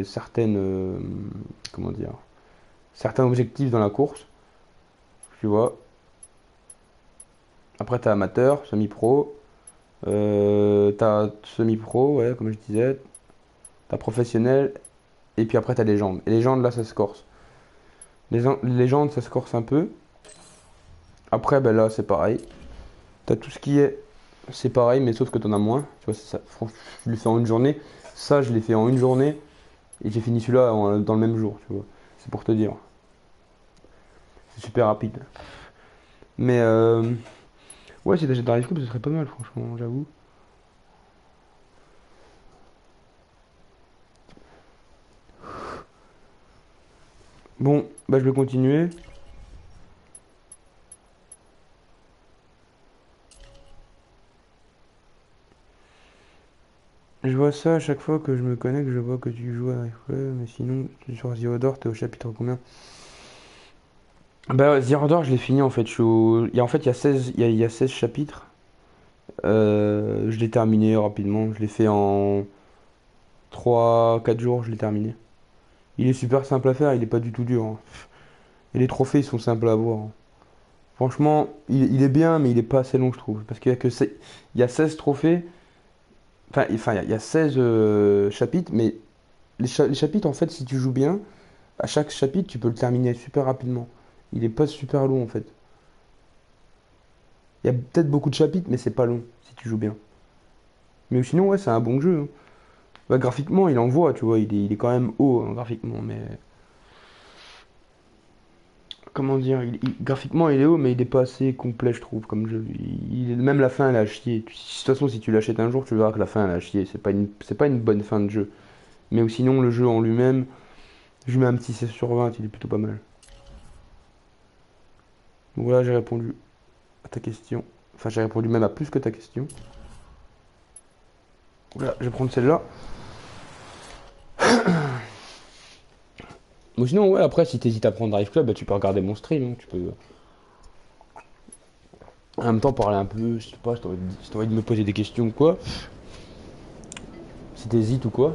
certaines. Comment dire? Certains objectifs dans la course. Tu vois. Après, tu as amateur, semi-pro. T'as semi-pro, ouais, comme je disais. T'as professionnel. Et puis après, t'as légende. Et légende, là, ça se corse. Légende, ça se corse un peu. Après, ben là, c'est pareil. T'as tout ce qui est. C'est pareil, mais sauf que t'en as moins. Tu vois, c'est ça. Je l'ai fait en une journée. Ça, je l'ai fait en une journée. Et j'ai fini celui-là dans le même jour, tu vois. C'est pour te dire. C'est super rapide. Mais ouais, si t'achètes Drive Club, ce serait pas mal, franchement, j'avoue. Bon, bah je vais continuer. Je vois ça à chaque fois que je me connecte, je vois que tu joues à Drive Club, mais sinon, sur Zero Door, t'es au chapitre combien? Bah, Zero Door, je l'ai fini en fait. En fait, il y a 16, il y a 16 chapitres. Je l'ai terminé rapidement. Je l'ai fait en 3 4 jours, je l'ai terminé. Il est super simple à faire, il est pas du tout dur, hein. Et les trophées, ils sont simples à avoir, hein. Franchement, il est bien, mais il est pas assez long, je trouve. Parce qu'il y a que il y a 16 trophées. Enfin, il y a 16 chapitres, mais les chapitres, en fait, si tu joues bien, à chaque chapitre, tu peux le terminer super rapidement. Il est pas super long, en fait. Il y a peut-être beaucoup de chapitres, mais c'est pas long, si tu joues bien. Mais sinon, ouais, c'est un bon jeu, hein. Bah, graphiquement, il envoie, tu vois, il est quand même haut, hein, graphiquement, mais... Comment dire, graphiquement, il est haut, mais il est pas assez complet, je trouve, comme jeu. Même la fin, elle est à chier. De toute façon, si tu l'achètes un jour, tu verras que la fin, elle est à chier. C'est pas une bonne fin de jeu. Mais sinon, le jeu en lui-même, je lui mets un petit 16 sur 20, il est plutôt pas mal. Donc voilà, j'ai répondu à ta question. Enfin, j'ai répondu même à plus que ta question. Voilà, je vais prendre celle-là. Bon, sinon, ouais, après, si t'hésites à prendre Drive Club, bah, tu peux regarder mon stream, hein. Tu peux en même temps parler un peu, je sais pas, si t'as envie de me poser des questions ou quoi. Si t'hésites ou quoi.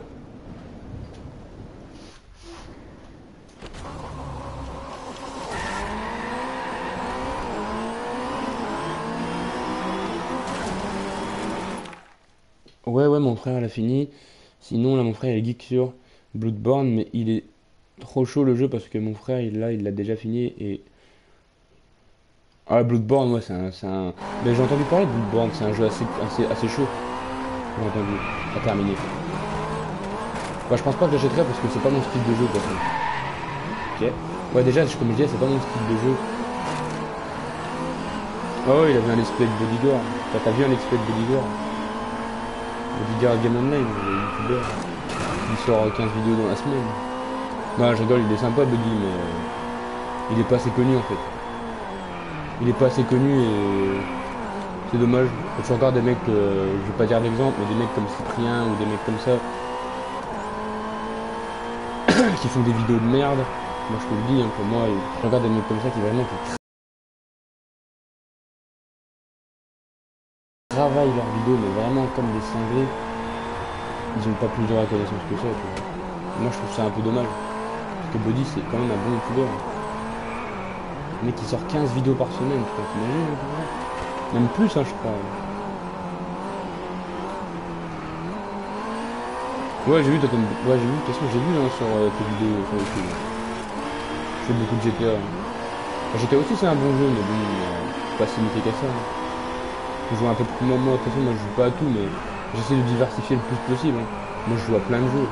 Ouais, ouais, mon frère, il a fini. Sinon, là, mon frère, il est geek sur Bloodborne, mais il est trop chaud le jeu parce que mon frère, il l'a déjà fini et... Ah, Bloodborne, ouais, Mais j'ai entendu parler de Bloodborne, c'est un jeu assez chaud, j'ai entendu, à terminer. Bah, je pense pas que j'achèterais parce que c'est pas mon style de jeu, de toute façon. Ok. Ouais, déjà, comme je disais, c'est pas mon style de jeu. Oh, il a vu un let's play de Bodigor. T'as vu un let's play de Bodigor? Bodigor Game Online, le youtubeur. Il sort 15 vidéos dans la semaine. Non, je rigole, il est sympa, Buddy, mais il est pas assez connu en fait. Il est pas assez connu et c'est dommage. Quand tu regardes des mecs, je vais pas dire d'exemple, mais des mecs comme Cyprien ou des mecs comme ça qui font des vidéos de merde. Moi, je te le dis, hein, pour moi, je regarde des mecs comme ça qui vraiment qui travaillent leurs vidéos, mais vraiment comme des cinglés. Ils ont pas plus de reconnaissance que ça, tu vois. Moi, je trouve ça un peu dommage. Parce que Buddy, c'est quand même un bon youtubeur, hein. Le mec qui sort 15 vidéos par semaine, tu vois, t'imagines, hein. Même plus, hein, je crois. Ouais, j'ai vu, ouais, j'ai vu, de toute façon, j'ai vu, hein, sur tes vidéos sur YouTube. Je fais beaucoup de GTA, hein. Enfin, GTA aussi, c'est un bon jeu, mais bon, pas si limité qu'à ça, hein. Je joue un peu plus, moi, de toute façon, moi, je joue pas à tout, mais j'essaie de diversifier le plus possible, hein. Moi, je joue à plein de jeux.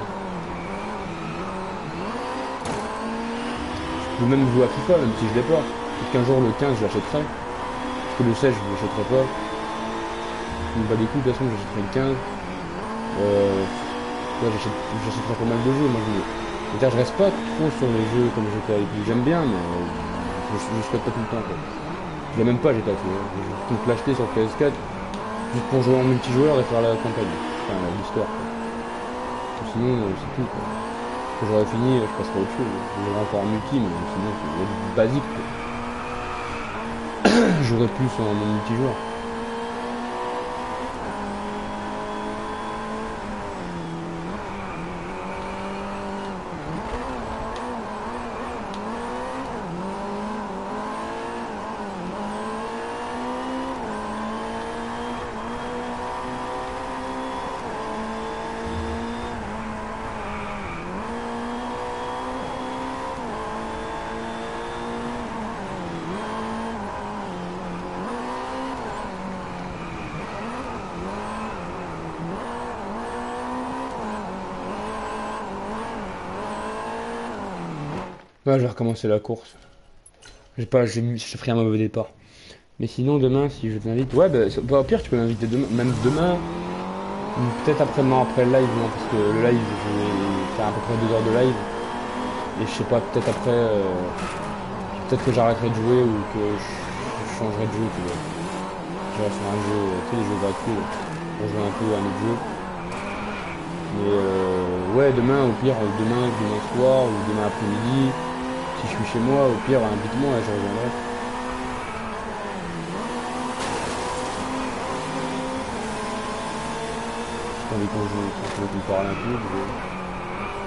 Je peux même jouer à FIFA, même si je l'ai pas. Peut-être qu'un jour, le 15, je l'achèterai. Parce que le 16, je l'achèterai pas. Je me bats des coups, de toute façon, j'achèterai le 15. Ouais, j'achèterai pas mal de jeux. Moi, je reste pas trop sur les jeux comme GTA. J'aime bien, mais je souhaite pas tout le temps, quoi. Je l'ai même pas GTA, tu vois. Je compte l'acheter sur PS4 juste pour jouer en multijoueur et faire la campagne. Enfin, l'histoire, quoi. Sinon, c'est tout, quoi. Quand j'aurai fini, je passerai à autre chose. Je jouerai encore en multi, mais sinon, c'est basique, quoi. Je jouerai plus en multijoueur. Ouais, j'ai recommencé la course. J'ai pris un mauvais départ. Mais sinon, demain, si je t'invite, ouais, bah, au pire, tu peux m'inviter demain, même demain, ou peut-être après-demain, après le live, non, parce que le live, je vais faire à peu près 2 heures de live. Et je sais pas, peut-être après, peut-être que j'arrêterai de jouer ou que je changerai de jeu, tu vois. J'irai sur un jeu, tu sais, les jeux gratuits, là, pour jouer un peu à un autre jeu. Mais ouais, demain, au pire, demain soir ou demain après-midi, si je suis chez moi, au pire, invite-moi, je reviendrai. J'ai envie qu'on parle un peu.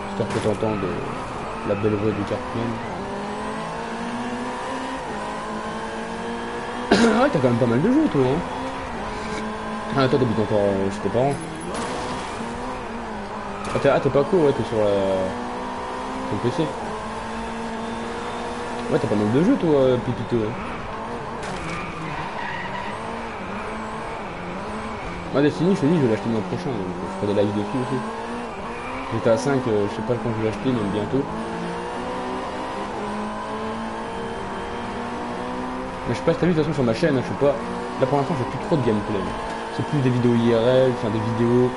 J'espère que t'entends la belle voix de Cartman. Ouais, t'as quand même pas mal de jeux, toi, hein. Ah, toi, t'habites encore chez tes parents. Ah, t'es pas cool, ouais, t'es sur ton PC. Ouais, t'as pas mal de jeux, toi, Pépito, hein. Moi, Destiny, je te dis, je vais l'acheter le mois prochain, donc je ferai des lives dessus aussi. GTA 5, je sais pas quand je vais l'acheter, mais bientôt. Mais je sais pas si t'as vu, de toute façon, sur ma chaîne, hein, je sais pas. Là, pour l'instant, j'ai plus trop de gameplay. C'est plus des vidéos IRL, enfin des vidéos,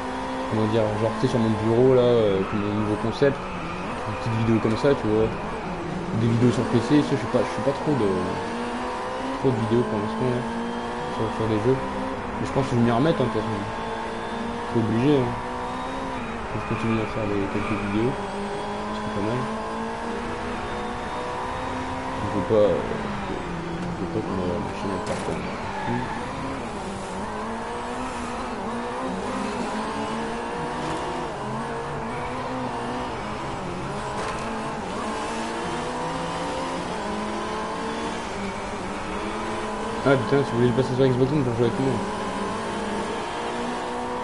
comment dire, genre, tu sais, sur mon bureau, là, comme un nouveau concept. Une petite vidéo comme ça, tu vois. Des vidéos sur PC, ça, je suis pas trop de vidéos pour l'instant, là, sur des jeux. Mais je pense que je vais m'y remettre, hein, de toute façon. C'est obligé, hein. Je continue à faire quelques vidéos. C'est pas mal. Je veux pas, que ma chaîne elle parte en couille. Ah putain, tu voulais passer sur Xbox One pour jouer avec moi.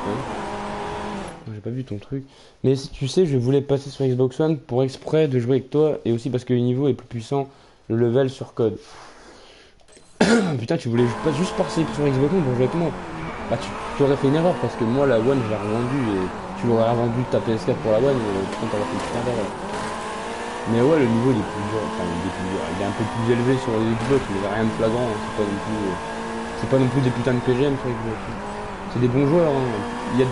Ouais. J'ai pas vu ton truc. Mais si tu sais, je voulais passer sur Xbox One pour exprès de jouer avec toi et aussi parce que le niveau est plus puissant, le level sur code. Putain, tu voulais pas juste passer sur Xbox One pour jouer avec moi. Bah tu aurais fait une erreur parce que moi la One je l'ai revendue et tu l'aurais revendu ta PS4 pour la One, putain t'aurais fait une putain d'erreur. Mais ouais, le niveau il est plus dur, enfin il est plus dur, il est un peu plus élevé sur les Xbox, mais il n'y a rien de flagrant, hein. C'est pas non plus des putains de PGM sur Xbox, hein. C'est des bons joueurs, hein. Il y a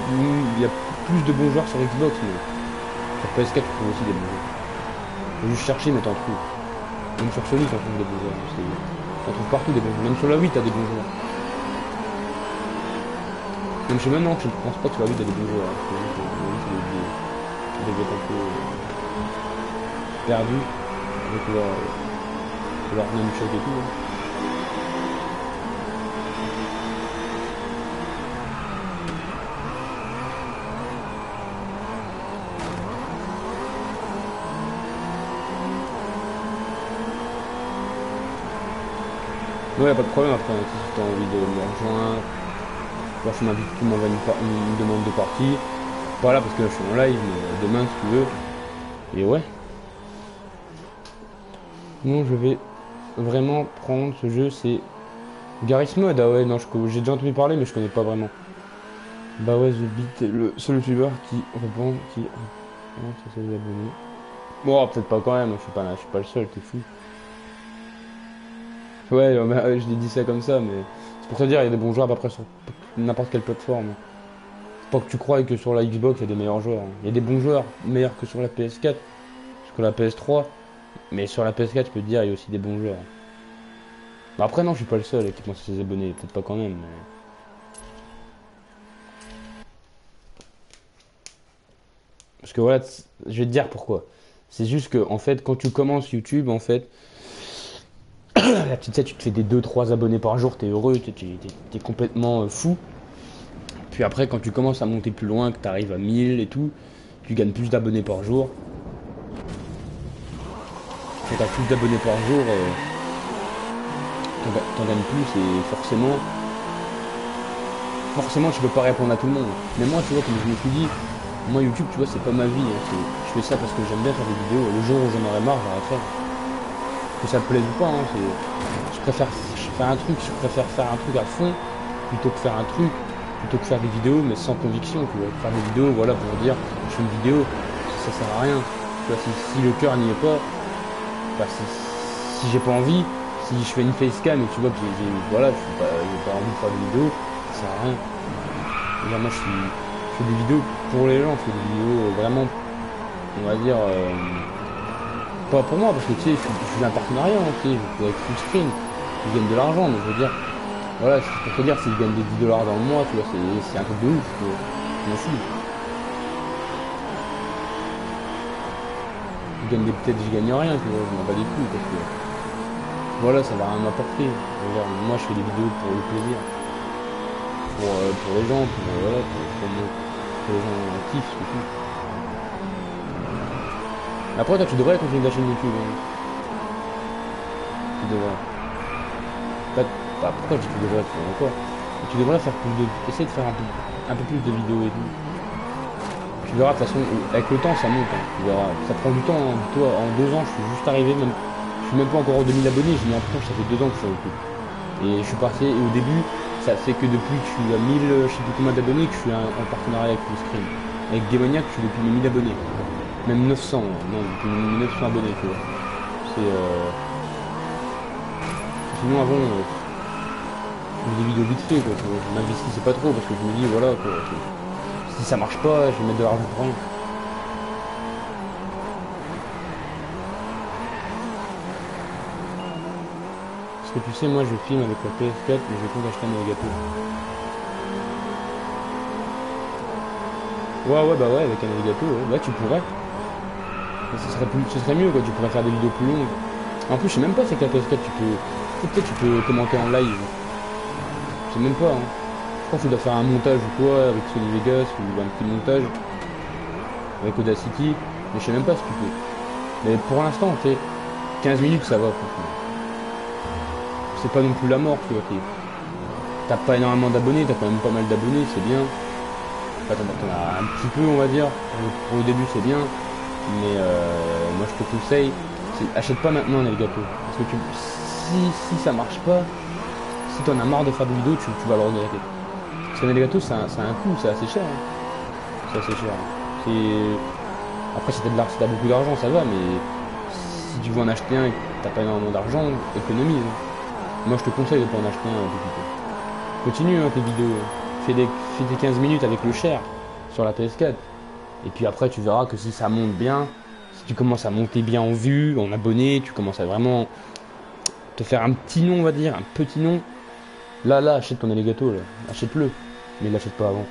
plus de bons joueurs sur Xbox, mais sur PS4 tu trouves aussi des bons joueurs. Faut juste chercher mais t'en trouves. Même sur Sony t'en trouves des bons joueurs. T'en trouves partout des bons joueurs. Même sur la Wii t'as des bons joueurs. Même chez maintenant, je ne pense pas que sur la Wii t'as des bons joueurs, hein. Parce que la Wii c'est des un peu perdu avec leur nunchuck et tout, hein. Ouais, pas de problème après, hein, si tu as envie de me rejoindre, voir si tu m'envoies une demande de partie. Pas là parce que là je suis en live, mais demain si tu veux. Et ouais. Non, je vais vraiment prendre ce jeu, c'est Garry's Mod. Ah ouais, non, j'ai déjà entendu parler, mais je connais pas vraiment. Bah ouais, The Beat est le seul youtubeur qui répond, ça c'est les abonnés. Bon, peut-être pas quand même, je suis pas le seul, t'es fou. Ouais, je l'ai dit ça comme ça, mais c'est pour te dire, il y a des bons joueurs à peu près sur n'importe quelle plateforme. Faut pas que tu crois que sur la Xbox, il y a des meilleurs joueurs, hein. Il y a des bons joueurs, meilleurs que sur la PS4, que la PS3. Mais sur la PS4, je peux te dire, il y a aussi des bons joueurs. Bah après, non, je suis pas le seul qui pense à ses abonnés. Peut-être pas quand même, mais... Parce que voilà, je vais te dire pourquoi. C'est juste que, en fait, quand tu commences YouTube, en fait, la petite tu te fais des 2-3 abonnés par jour, t'es heureux, t'es complètement fou. Puis après, quand tu commences à monter plus loin, que t'arrives à 1000 et tout, tu gagnes plus d'abonnés par jour. Quand t'as plus d'abonnés par jour, t'en gagnes plus et forcément tu peux pas répondre à tout le monde. Mais moi, tu vois, comme je me suis dit, moi YouTube, tu vois, c'est pas ma vie, hein. Je fais ça parce que j'aime bien faire des vidéos. Le jour où j'en aurai marre, j'arrêterai. Que ça te plaise ou pas, hein, je préfère faire un truc à fond plutôt que faire des vidéos mais sans conviction, tu vois. Faire des vidéos, voilà, pour dire je fais une vidéo, ça sert à rien. Tu vois, si le cœur n'y est pas, bah, si j'ai pas envie, si je fais une facecam et tu vois que voilà, j'ai pas envie de faire des vidéos, ça sert à rien. Et là, moi je fais des vidéos pour les gens, je fais des vidéos vraiment, on va dire, pas pour moi, parce que tu sais, je suis un partenariat, hein, tu sais, je peux être full screen, je gagne de l'argent, mais je veux dire, voilà, c'est pour te dire, si je gagne des 10 $ dans le mois, tu vois, c'est un truc de ouf, tu vois. Je m'en fous. Peut-être je gagne rien, tu vois, je m'en bats les couilles, parce que, voilà, ça va rien m'apporter. Je veux dire, moi, je fais des vidéos pour le plaisir, pour les gens, voilà, pour les gens kiffent, c'est tout. Après, toi, tu devrais continuer ta chaîne YouTube, hein. Tu devrais. Bah, pourquoi je dis que tu devrais faire encore? Tu devrais faire plus de. Essayer de faire un peu plus de vidéos et tout. Tu verras, de toute façon, avec le temps, ça monte. Hein. Tu verras. Ça prend du temps. Hein. Toi, en 2 ans, je suis juste arrivé, même. Je suis même pas encore aux 2000 abonnés. J'ai l'impression que ça fait 2 ans que je suis sur YouTube. Et je suis parti, et au début, ça fait que depuis que je suis à 1000, je sais plus combien d'abonnés, que je suis en partenariat avec le Scream. Avec Démoniac, je suis depuis mes 1000 abonnés. Même 900, non, depuis 900 abonnés, tu vois. C'est. Sinon, avant, je fais des vidéos vite fait, quoi. Je m'investissais pas trop parce que je me dis, voilà, quoi. Si ça marche pas, je vais mettre de l'argent pour rien. Parce que tu sais, moi je filme avec la PS4, mais je compte acheter un navigateur. Ouais, bah ouais, avec un navigateur, ouais. Bah tu pourrais. Mais ce serait mieux, quoi. Tu pourrais faire des vidéos plus longues. En plus, je sais même pas si avec la PS4 tu peux. Peut-être tu peux commenter en live. Je sais même pas, hein. Je pense que tu dois faire un montage ou quoi avec Sony Vegas ou un petit montage avec Audacity. Mais je sais même pas si tu peux. Mais pour l'instant, tu sais, 15 minutes ça va, franchement. C'est pas non plus la mort, tu vois. T'as pas énormément d'abonnés, t'as quand même pas mal d'abonnés, c'est bien. Enfin, t'en as un petit peu, on va dire. Pour le début, c'est bien. Mais moi, je te conseille, achète pas maintenant un navigateur. Parce que si ça marche pas, si t'en as marre de faire des vidéos, tu vas le regretter. Parce qu'un navigateur, ça a un coût, c'est assez cher. Hein. C'est assez cher. Après, si t'as beaucoup d'argent, ça va, mais si tu veux en acheter un et que t'as pas énormément d'argent, économise. Moi, je te conseille de pas en acheter un tout petit peu. Continue tes vidéos. Fais tes 15 minutes avec le share sur la PS4. Et puis après, tu verras que si ça monte bien, si tu commences à monter bien en vues, en abonnés, tu commences à vraiment te faire un petit nom, on va dire, un petit nom. Là, achète ton alligator, là. Achète-le. Mais l'achète pas avant.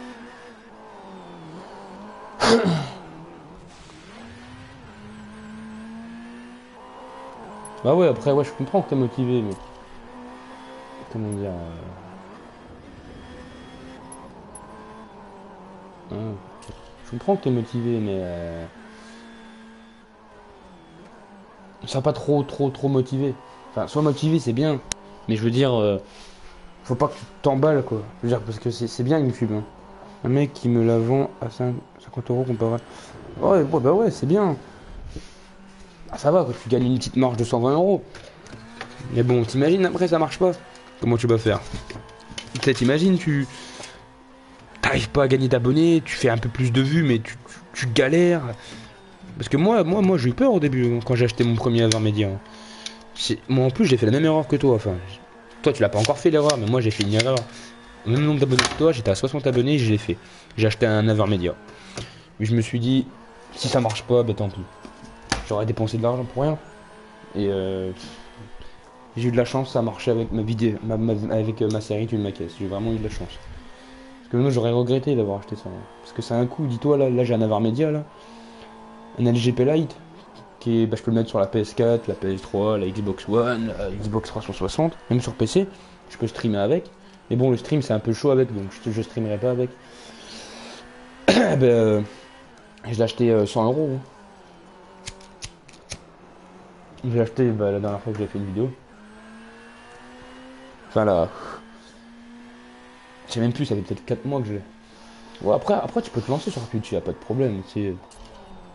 Bah ouais, après, ouais, je comprends que t'es motivé, mais... Comment dire... Je comprends que t'es motivé, mais... Sois pas trop motivé. Enfin, sois motivé, c'est bien. Mais je veux dire... faut pas que tu t'emballes, quoi. Je veux dire, parce que c'est bien YouTube, hein. Un mec qui me la vend à 50 € comparé... Ouais, bah ouais, c'est bien. Ah, ça va, quoi, tu gagnes une petite marge de 120 €. Mais bon, t'imagines, après, ça marche pas. Comment tu vas faire? Peut-être, imagine, tu... T'arrives pas à gagner d'abonnés, tu fais un peu plus de vues, mais tu galères. Parce que moi, j'ai eu peur au début, quand j'ai acheté mon premier Avermedia. Moi, en plus, j'ai fait la même erreur que toi. Enfin, toi, tu l'as pas encore fait l'erreur, mais moi, j'ai fait une erreur. Au même nombre d'abonnés que toi, j'étais à 60 abonnés et je l'ai fait. J'ai acheté un Avermedia. Mais je me suis dit, si ça marche pas, bah tant pis. J'aurais dépensé de l'argent pour rien. Et j'ai eu de la chance, ça a marché avec ma vidéo, avec ma série Tu ma caisse. J'ai vraiment eu de la chance. Parce que moi, j'aurais regretté d'avoir acheté ça. Parce que c'est un coup, dis-toi, là j'ai un Avermedia, là. Un LGP Lite. Je peux le mettre sur la PS4, la PS3, la Xbox One, la Xbox 360, même sur PC, je peux streamer avec. Mais bon, le stream c'est un peu chaud avec, donc je streamerai pas avec. Je l'ai acheté 100 €. Je l'ai acheté la dernière fois que j'ai fait une vidéo. Enfin là, je sais même plus, ça fait peut-être 4 mois que je l'ai. Ouais, après tu peux te lancer sur Twitch, y a pas de problème.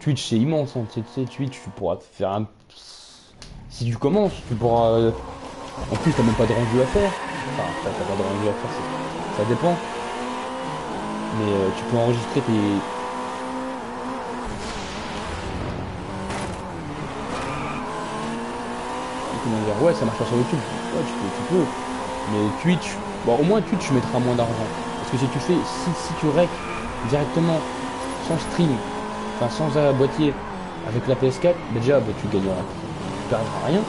Twitch c'est immense, hein. Tu sais, Twitch tu pourras faire un... Si tu commences, tu pourras... En plus t'as même pas de rendu à faire. Enfin, t'as pas de rendu à faire, ça dépend. Mais tu peux enregistrer tes... Comment dire? Ouais, ça marche pas sur YouTube. Ouais, tu peux. Mais Twitch... Bon, au moins Twitch tu mettras moins d'argent. Parce que si tu fais... Si tu rec directement, sans stream, enfin sans boîtier, avec la PS4, déjà tu gagneras. Tu perdras rien.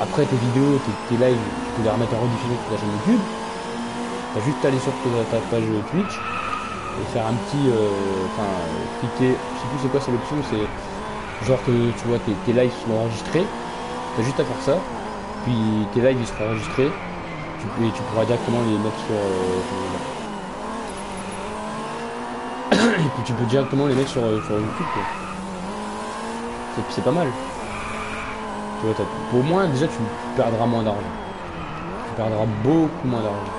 Après tes vidéos, tes lives, tu peux les remettre en rediffusion sur ta chaîne YouTube. T'as juste à aller sur ta page Twitch et faire un petit... cliquer... Je sais plus c'est quoi, c'est l'option, c'est... Genre que tu vois tes lives sont enregistrés. T'as juste à faire ça. Puis tes lives ils seront enregistrés. Et tu pourras directement les mettre sur... et puis tu peux directement les mettre sur YouTube, quoi. C'est pas mal. Tu vois, au moins déjà tu perdras moins d'argent. Tu perdras beaucoup moins d'argent.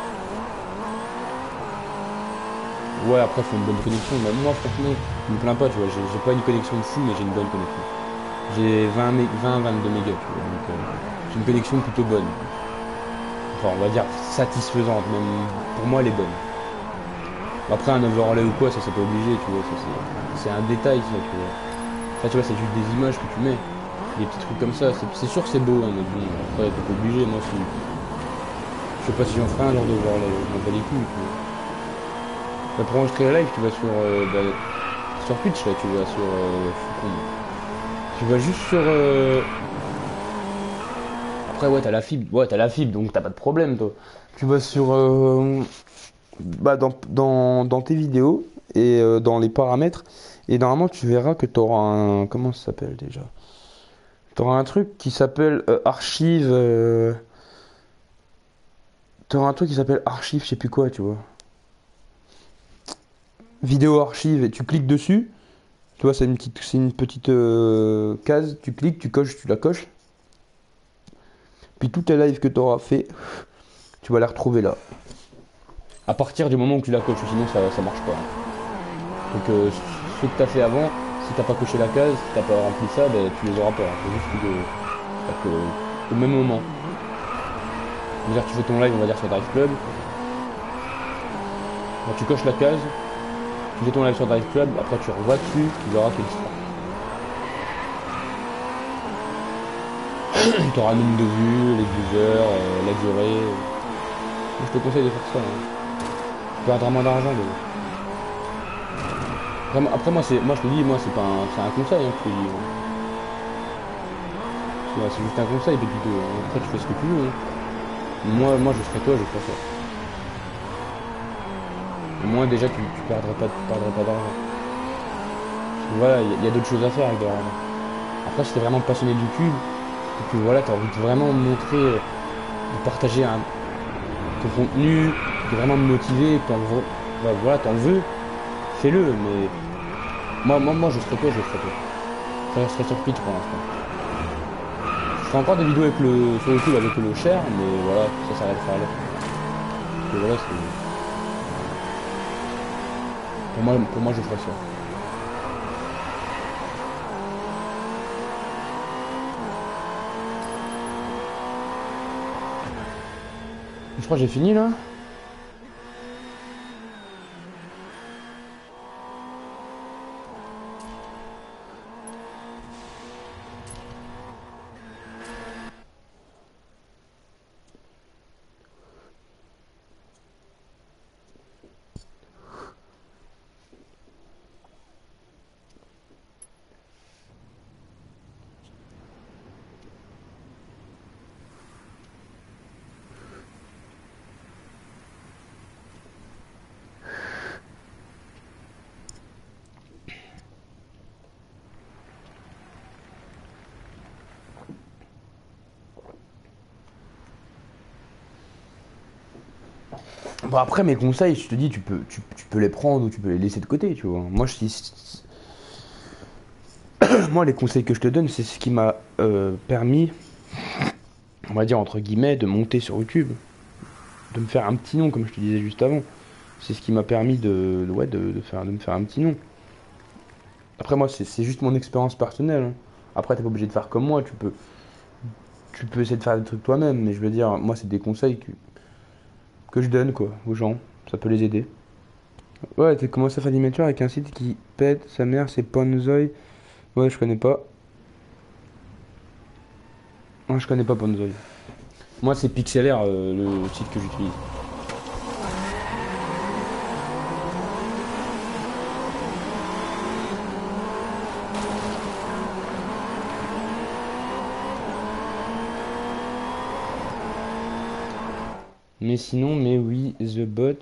Ouais, après, il faut une bonne connexion. Mais moi, franchement, je me plains pas, tu vois. J'ai pas une connexion de fou, mais j'ai une bonne connexion. J'ai 22 mégas, tu vois. Donc, j'ai une connexion plutôt bonne. Enfin, on va dire satisfaisante, même pour moi, elle est bonne. Après, un overlay ou quoi, ça, c'est pas obligé, tu vois. C'est un détail, ça, tu vois. Ça, tu vois, c'est juste des images que tu mets. Des petits trucs comme ça. C'est sûr que c'est beau, hein, mais bon, après, t'es pas obligé. Moi, je sais pas si j'en ferai un genre d'overlay. Je m'en bats les couilles, tu vois. Bah, pour enregistrer la live, tu vas sur Twitch, là, tu vas sur. Je suis con, moi. Tu vas juste sur. Après, ouais, t'as la fibre. Ouais, t'as la fibre, donc t'as pas de problème, toi. Tu vas sur. Dans tes vidéos et dans les paramètres. Et normalement, tu verras que tu auras un. Comment ça s'appelle déjà? Tu auras un truc qui s'appelle archive. Tu auras un truc qui s'appelle archive, je sais plus quoi, tu vois. Vidéo archive, et tu cliques dessus. Tu vois, c'est une petite case. Tu cliques, tu coches, tu la coches. Puis toutes les lives que tu auras fait, tu vas les retrouver là. À partir du moment où tu la coches, sinon ça marche pas. Donc ce que tu as fait avant, si t'as pas coché la case, si t'as pas rempli ça, ben, tu les auras pas. C'est juste au même moment. C'est-à-dire tu fais ton live, on va dire sur Drive Club. Quand tu coches la case, tu fais ton live sur Drive Club, après tu revois dessus, tu verras qu'il sera. Tu auras le nombre de vues, les users, la durée. Moi, je te conseille de faire ça. Hein. Tu perdras moins d'argent. Après moi je te dis, moi c'est un conseil hein, que je te dis. Hein. C'est juste un conseil, Pépito. Hein. Après tu fais ce que tu veux. Hein. Moi je ferai toi, je ferai ça. Au moins déjà tu perdrais pas d'argent. Voilà, il y a d'autres choses à faire avec de l'argent. Après si t'es vraiment passionné de YouTube, et que voilà, t'as envie de vraiment montrer, de partager ton contenu, de vraiment me motiver, bah, voilà, t'en veux, fais-le, mais moi je ferai toi, je ferai toi. Je resterai sur Twitch pour l'instant. Je ferai encore des vidéos sur YouTube avec le share, mais voilà, ça s'arrêtera là. Et voilà, pour moi je ferai ça. Je crois que j'ai fini là. Bon après mes conseils, je te dis, tu peux les prendre ou tu peux les laisser de côté, tu vois. Moi les conseils que je te donne, c'est ce qui m'a permis, on va dire entre guillemets, de monter sur YouTube, de me faire un petit nom comme je te disais juste avant. C'est ce qui m'a permis ouais, de me faire un petit nom. Après moi c'est juste mon expérience personnelle. Hein. Après t'es pas obligé de faire comme moi, tu peux essayer de faire des trucs toi-même, mais je veux dire, moi c'est des conseils que je donne quoi aux gens, ça peut les aider. Ouais, t'as commencé à faire des miniatures avec un site qui pète, sa mère c'est Ponzoy. Ouais, je connais pas. Moi je connais pas Ponzoy. Moi c'est Pixelaire le site que j'utilise. Mais sinon, mais oui, The Bot.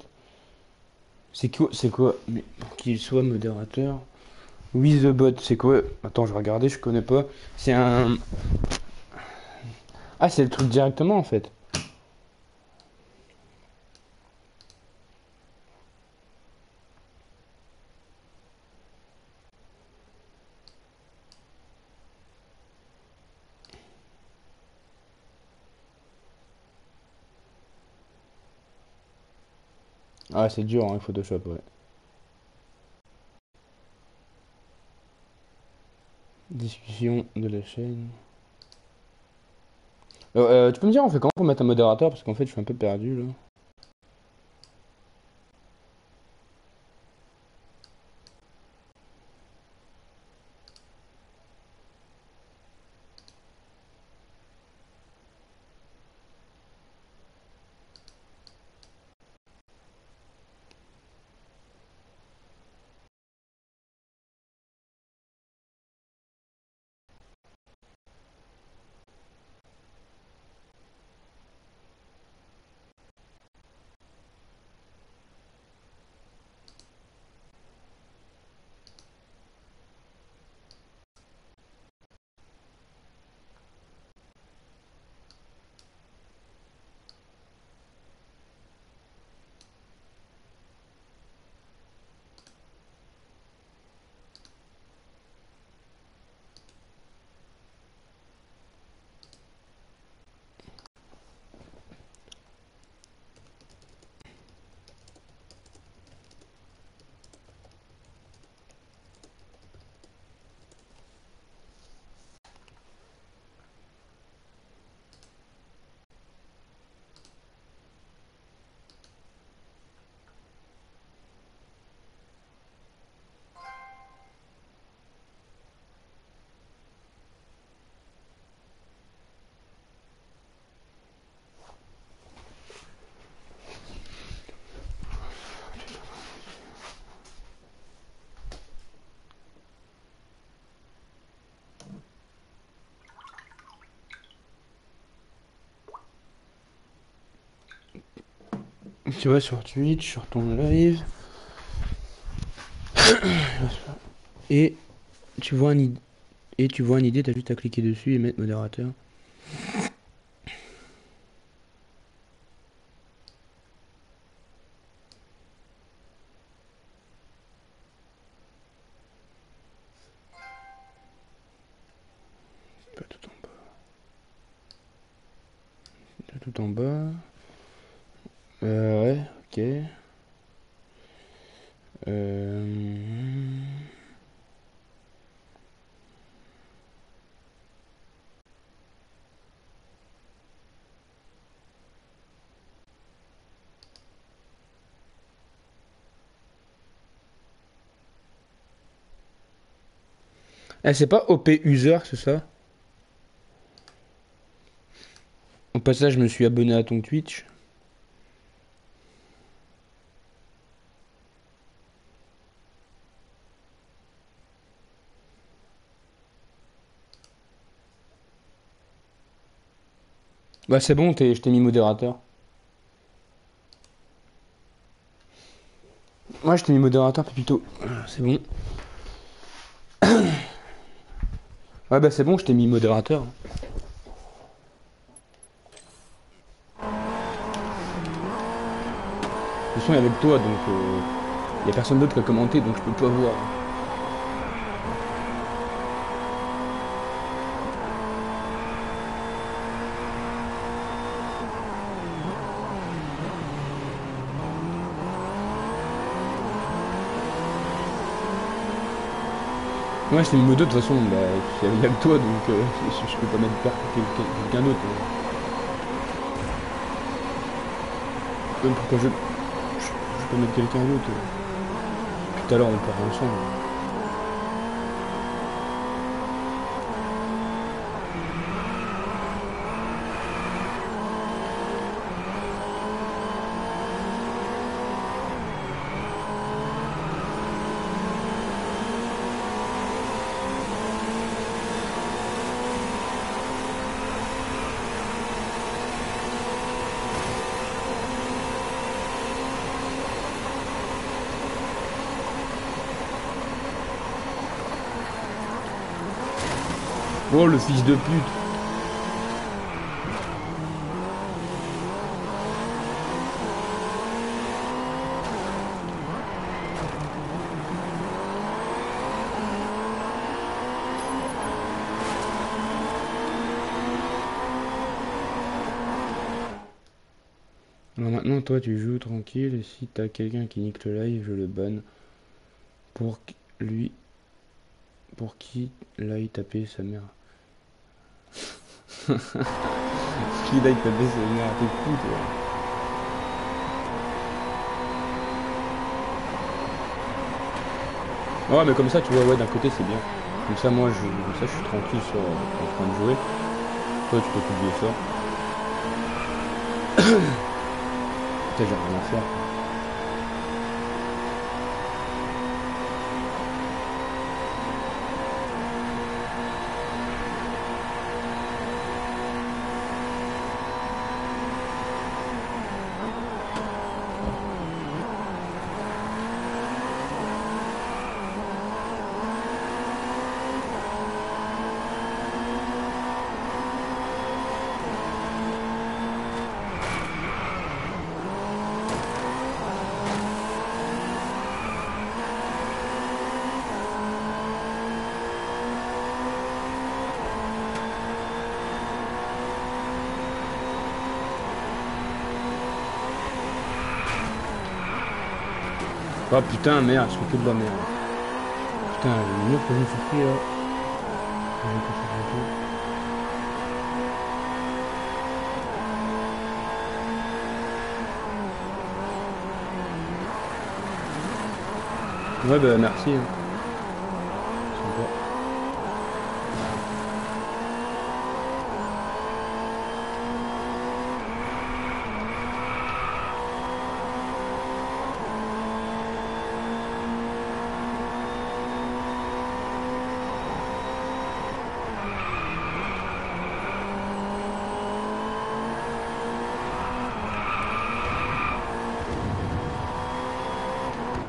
C'est quoi? Mais qu'il soit modérateur. Oui, The Bot, c'est quoi? Attends, je vais regarder, je connais pas. C'est un. Ah, c'est le truc directement en fait. Ah, c'est dur, hein, Photoshop, ouais. Discussion de la chaîne. Tu peux me dire, on fait comment pour mettre un modérateur? Parce qu'en fait, je suis un peu perdu là. Tu vas sur Twitch, sur ton live, et tu vois et tu vois une idée, t'as juste à cliquer dessus et mettre modérateur. Pas tout en bas. Tout en bas. Ouais, ok. Euh... Ah, c'est pas OP User, c'est ça? Au passage, je me suis abonné à ton Twitch. Bah c'est bon, je t'ai mis modérateur. Moi, je t'ai mis modérateur, Pépito. C'est bon. Ouais, bah c'est bon, je t'ai mis modérateur. De toute façon, il y avait que toi, donc il y a personne d'autre qui a commenté, donc je peux pas voir. Moi, je t'ai mis modo, de toute façon, bah, il y a que toi, donc je peux pas mettre quelqu'un d'autre. Même pourquoi je peux mettre quelqu'un d'autre. Tout à l'heure, on part ensemble. Oh, le fils de pute. Non, non. maintenant, toi, tu joues tranquille. Et si t'as quelqu'un qui nique le live, je le banne. Pour lui. Pour qui l'aille taper sa mère. Qui l'aille taper sa mère. T'es fou, toi. Ouais, mais comme ça, tu vois, ouais, d'un côté, c'est bien. Comme ça, moi, comme ça, je suis tranquille sur, en train de jouer. Toi, tu t'occupes de ça. Putain, j'ai rien à faire. Ah putain, merde, je fais que de la merde. Putain, le mur que je me suis pris là. Je vais passer bientôt. Ouais, bah merci. Hein. Sympa.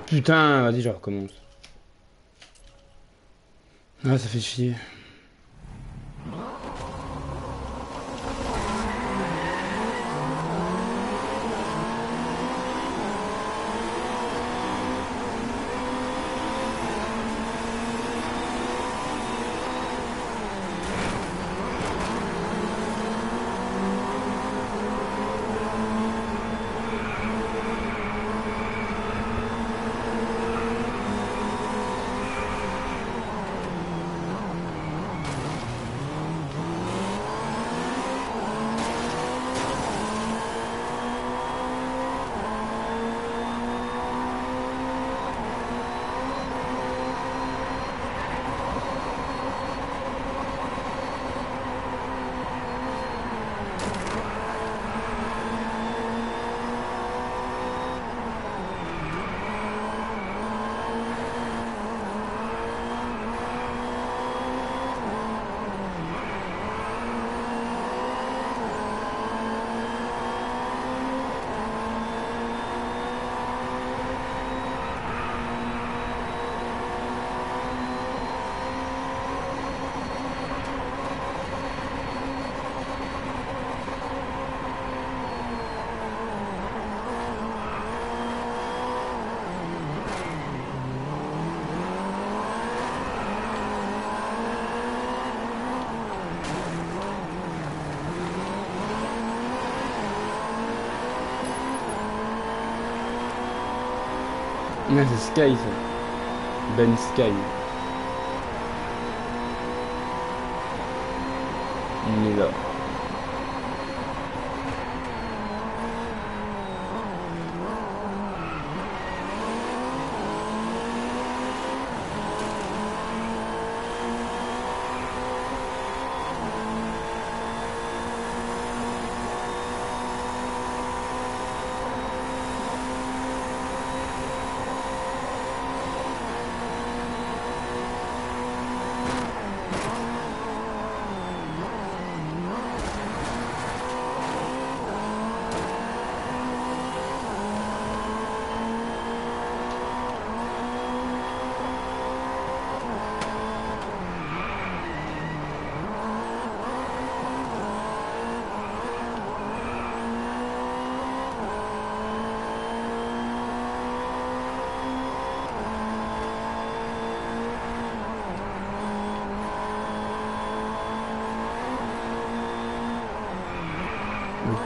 Putain, vas-y, je recommence. Ah, ça fait chier. Ah, c'est Sky ça. Ben Sky. Il est là.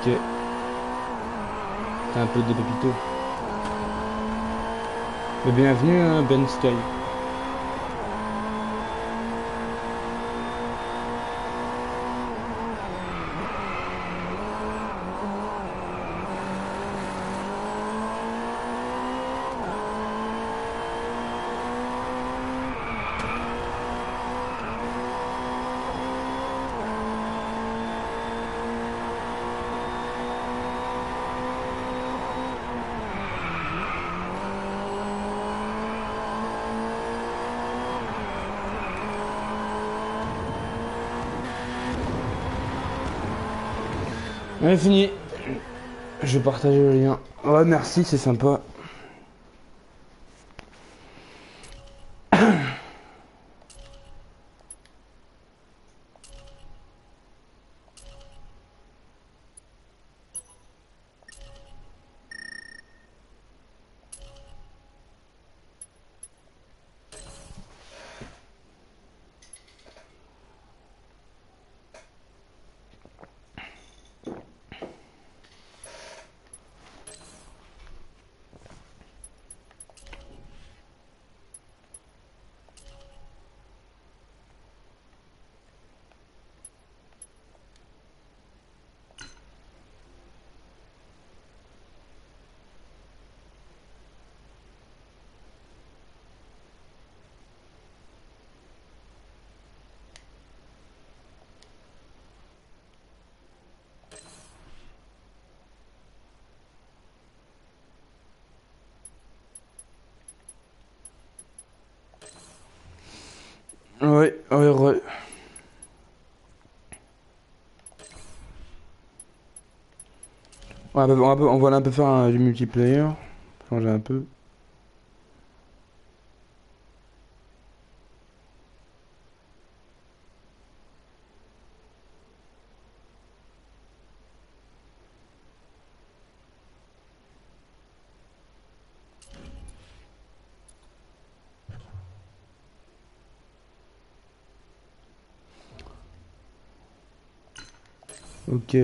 Ok. T'as un peu de pépito. Mais bienvenue, hein, Ben Sky. Ouais, fini. Je vais partager le lien. Ouais, merci, c'est sympa. Ouais, ouais, ouais. On va un peu faire du multiplayer. Changer un peu. Ok.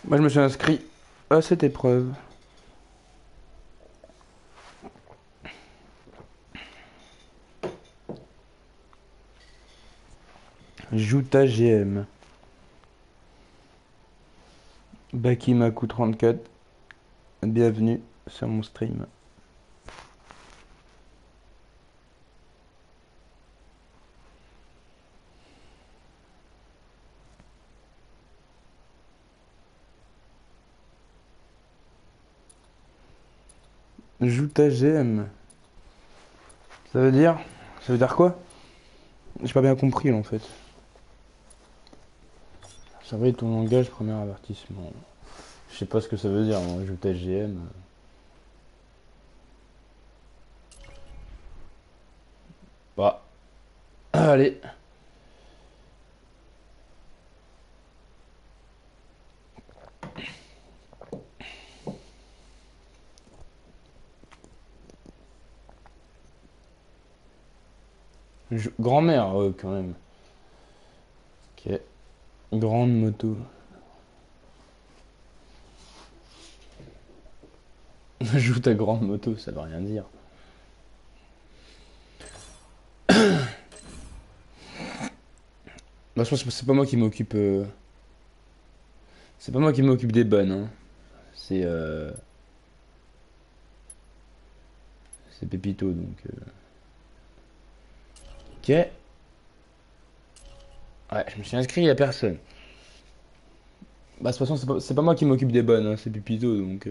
Moi, je me suis inscrit à cette épreuve. Joue ta GM. Bakimaku34. Bienvenue sur mon stream. Joue ta GM. Ça veut dire? Ça veut dire quoi? J'ai pas bien compris en fait. Surveille ton langage, premier avertissement. Je sais pas ce que ça veut dire, moi. Joue ta GM. Bah, allez. Grand-mère, ouais, quand même. Ok. Grande moto. Joue ta grande moto, ça veut rien dire. Bah, je pense que c'est pas moi qui m'occupe. C'est pas moi qui m'occupe des bonnes, hein. C'est c'est Pépito, donc. Ok. Ouais, je me suis inscrit, y a personne. Bah, de toute façon, c'est pas moi qui m'occupe des bonnes, hein, c'est Pépito, donc.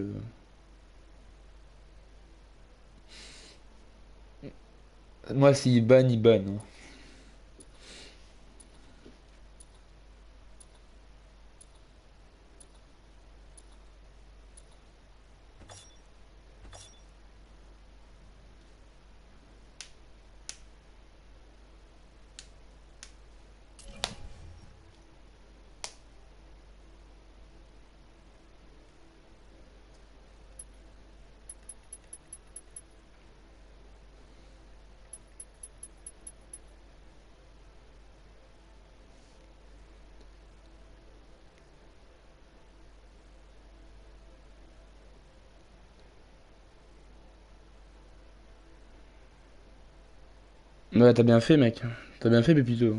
Moi, s'il banne, il banne, hein. Ouais, t'as bien fait, mec. T'as bien fait, Pépito.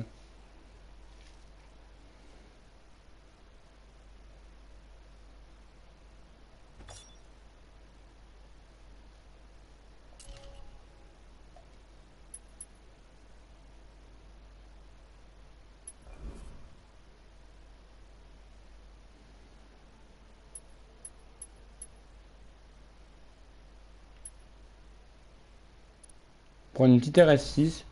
Prendre une petite RS6.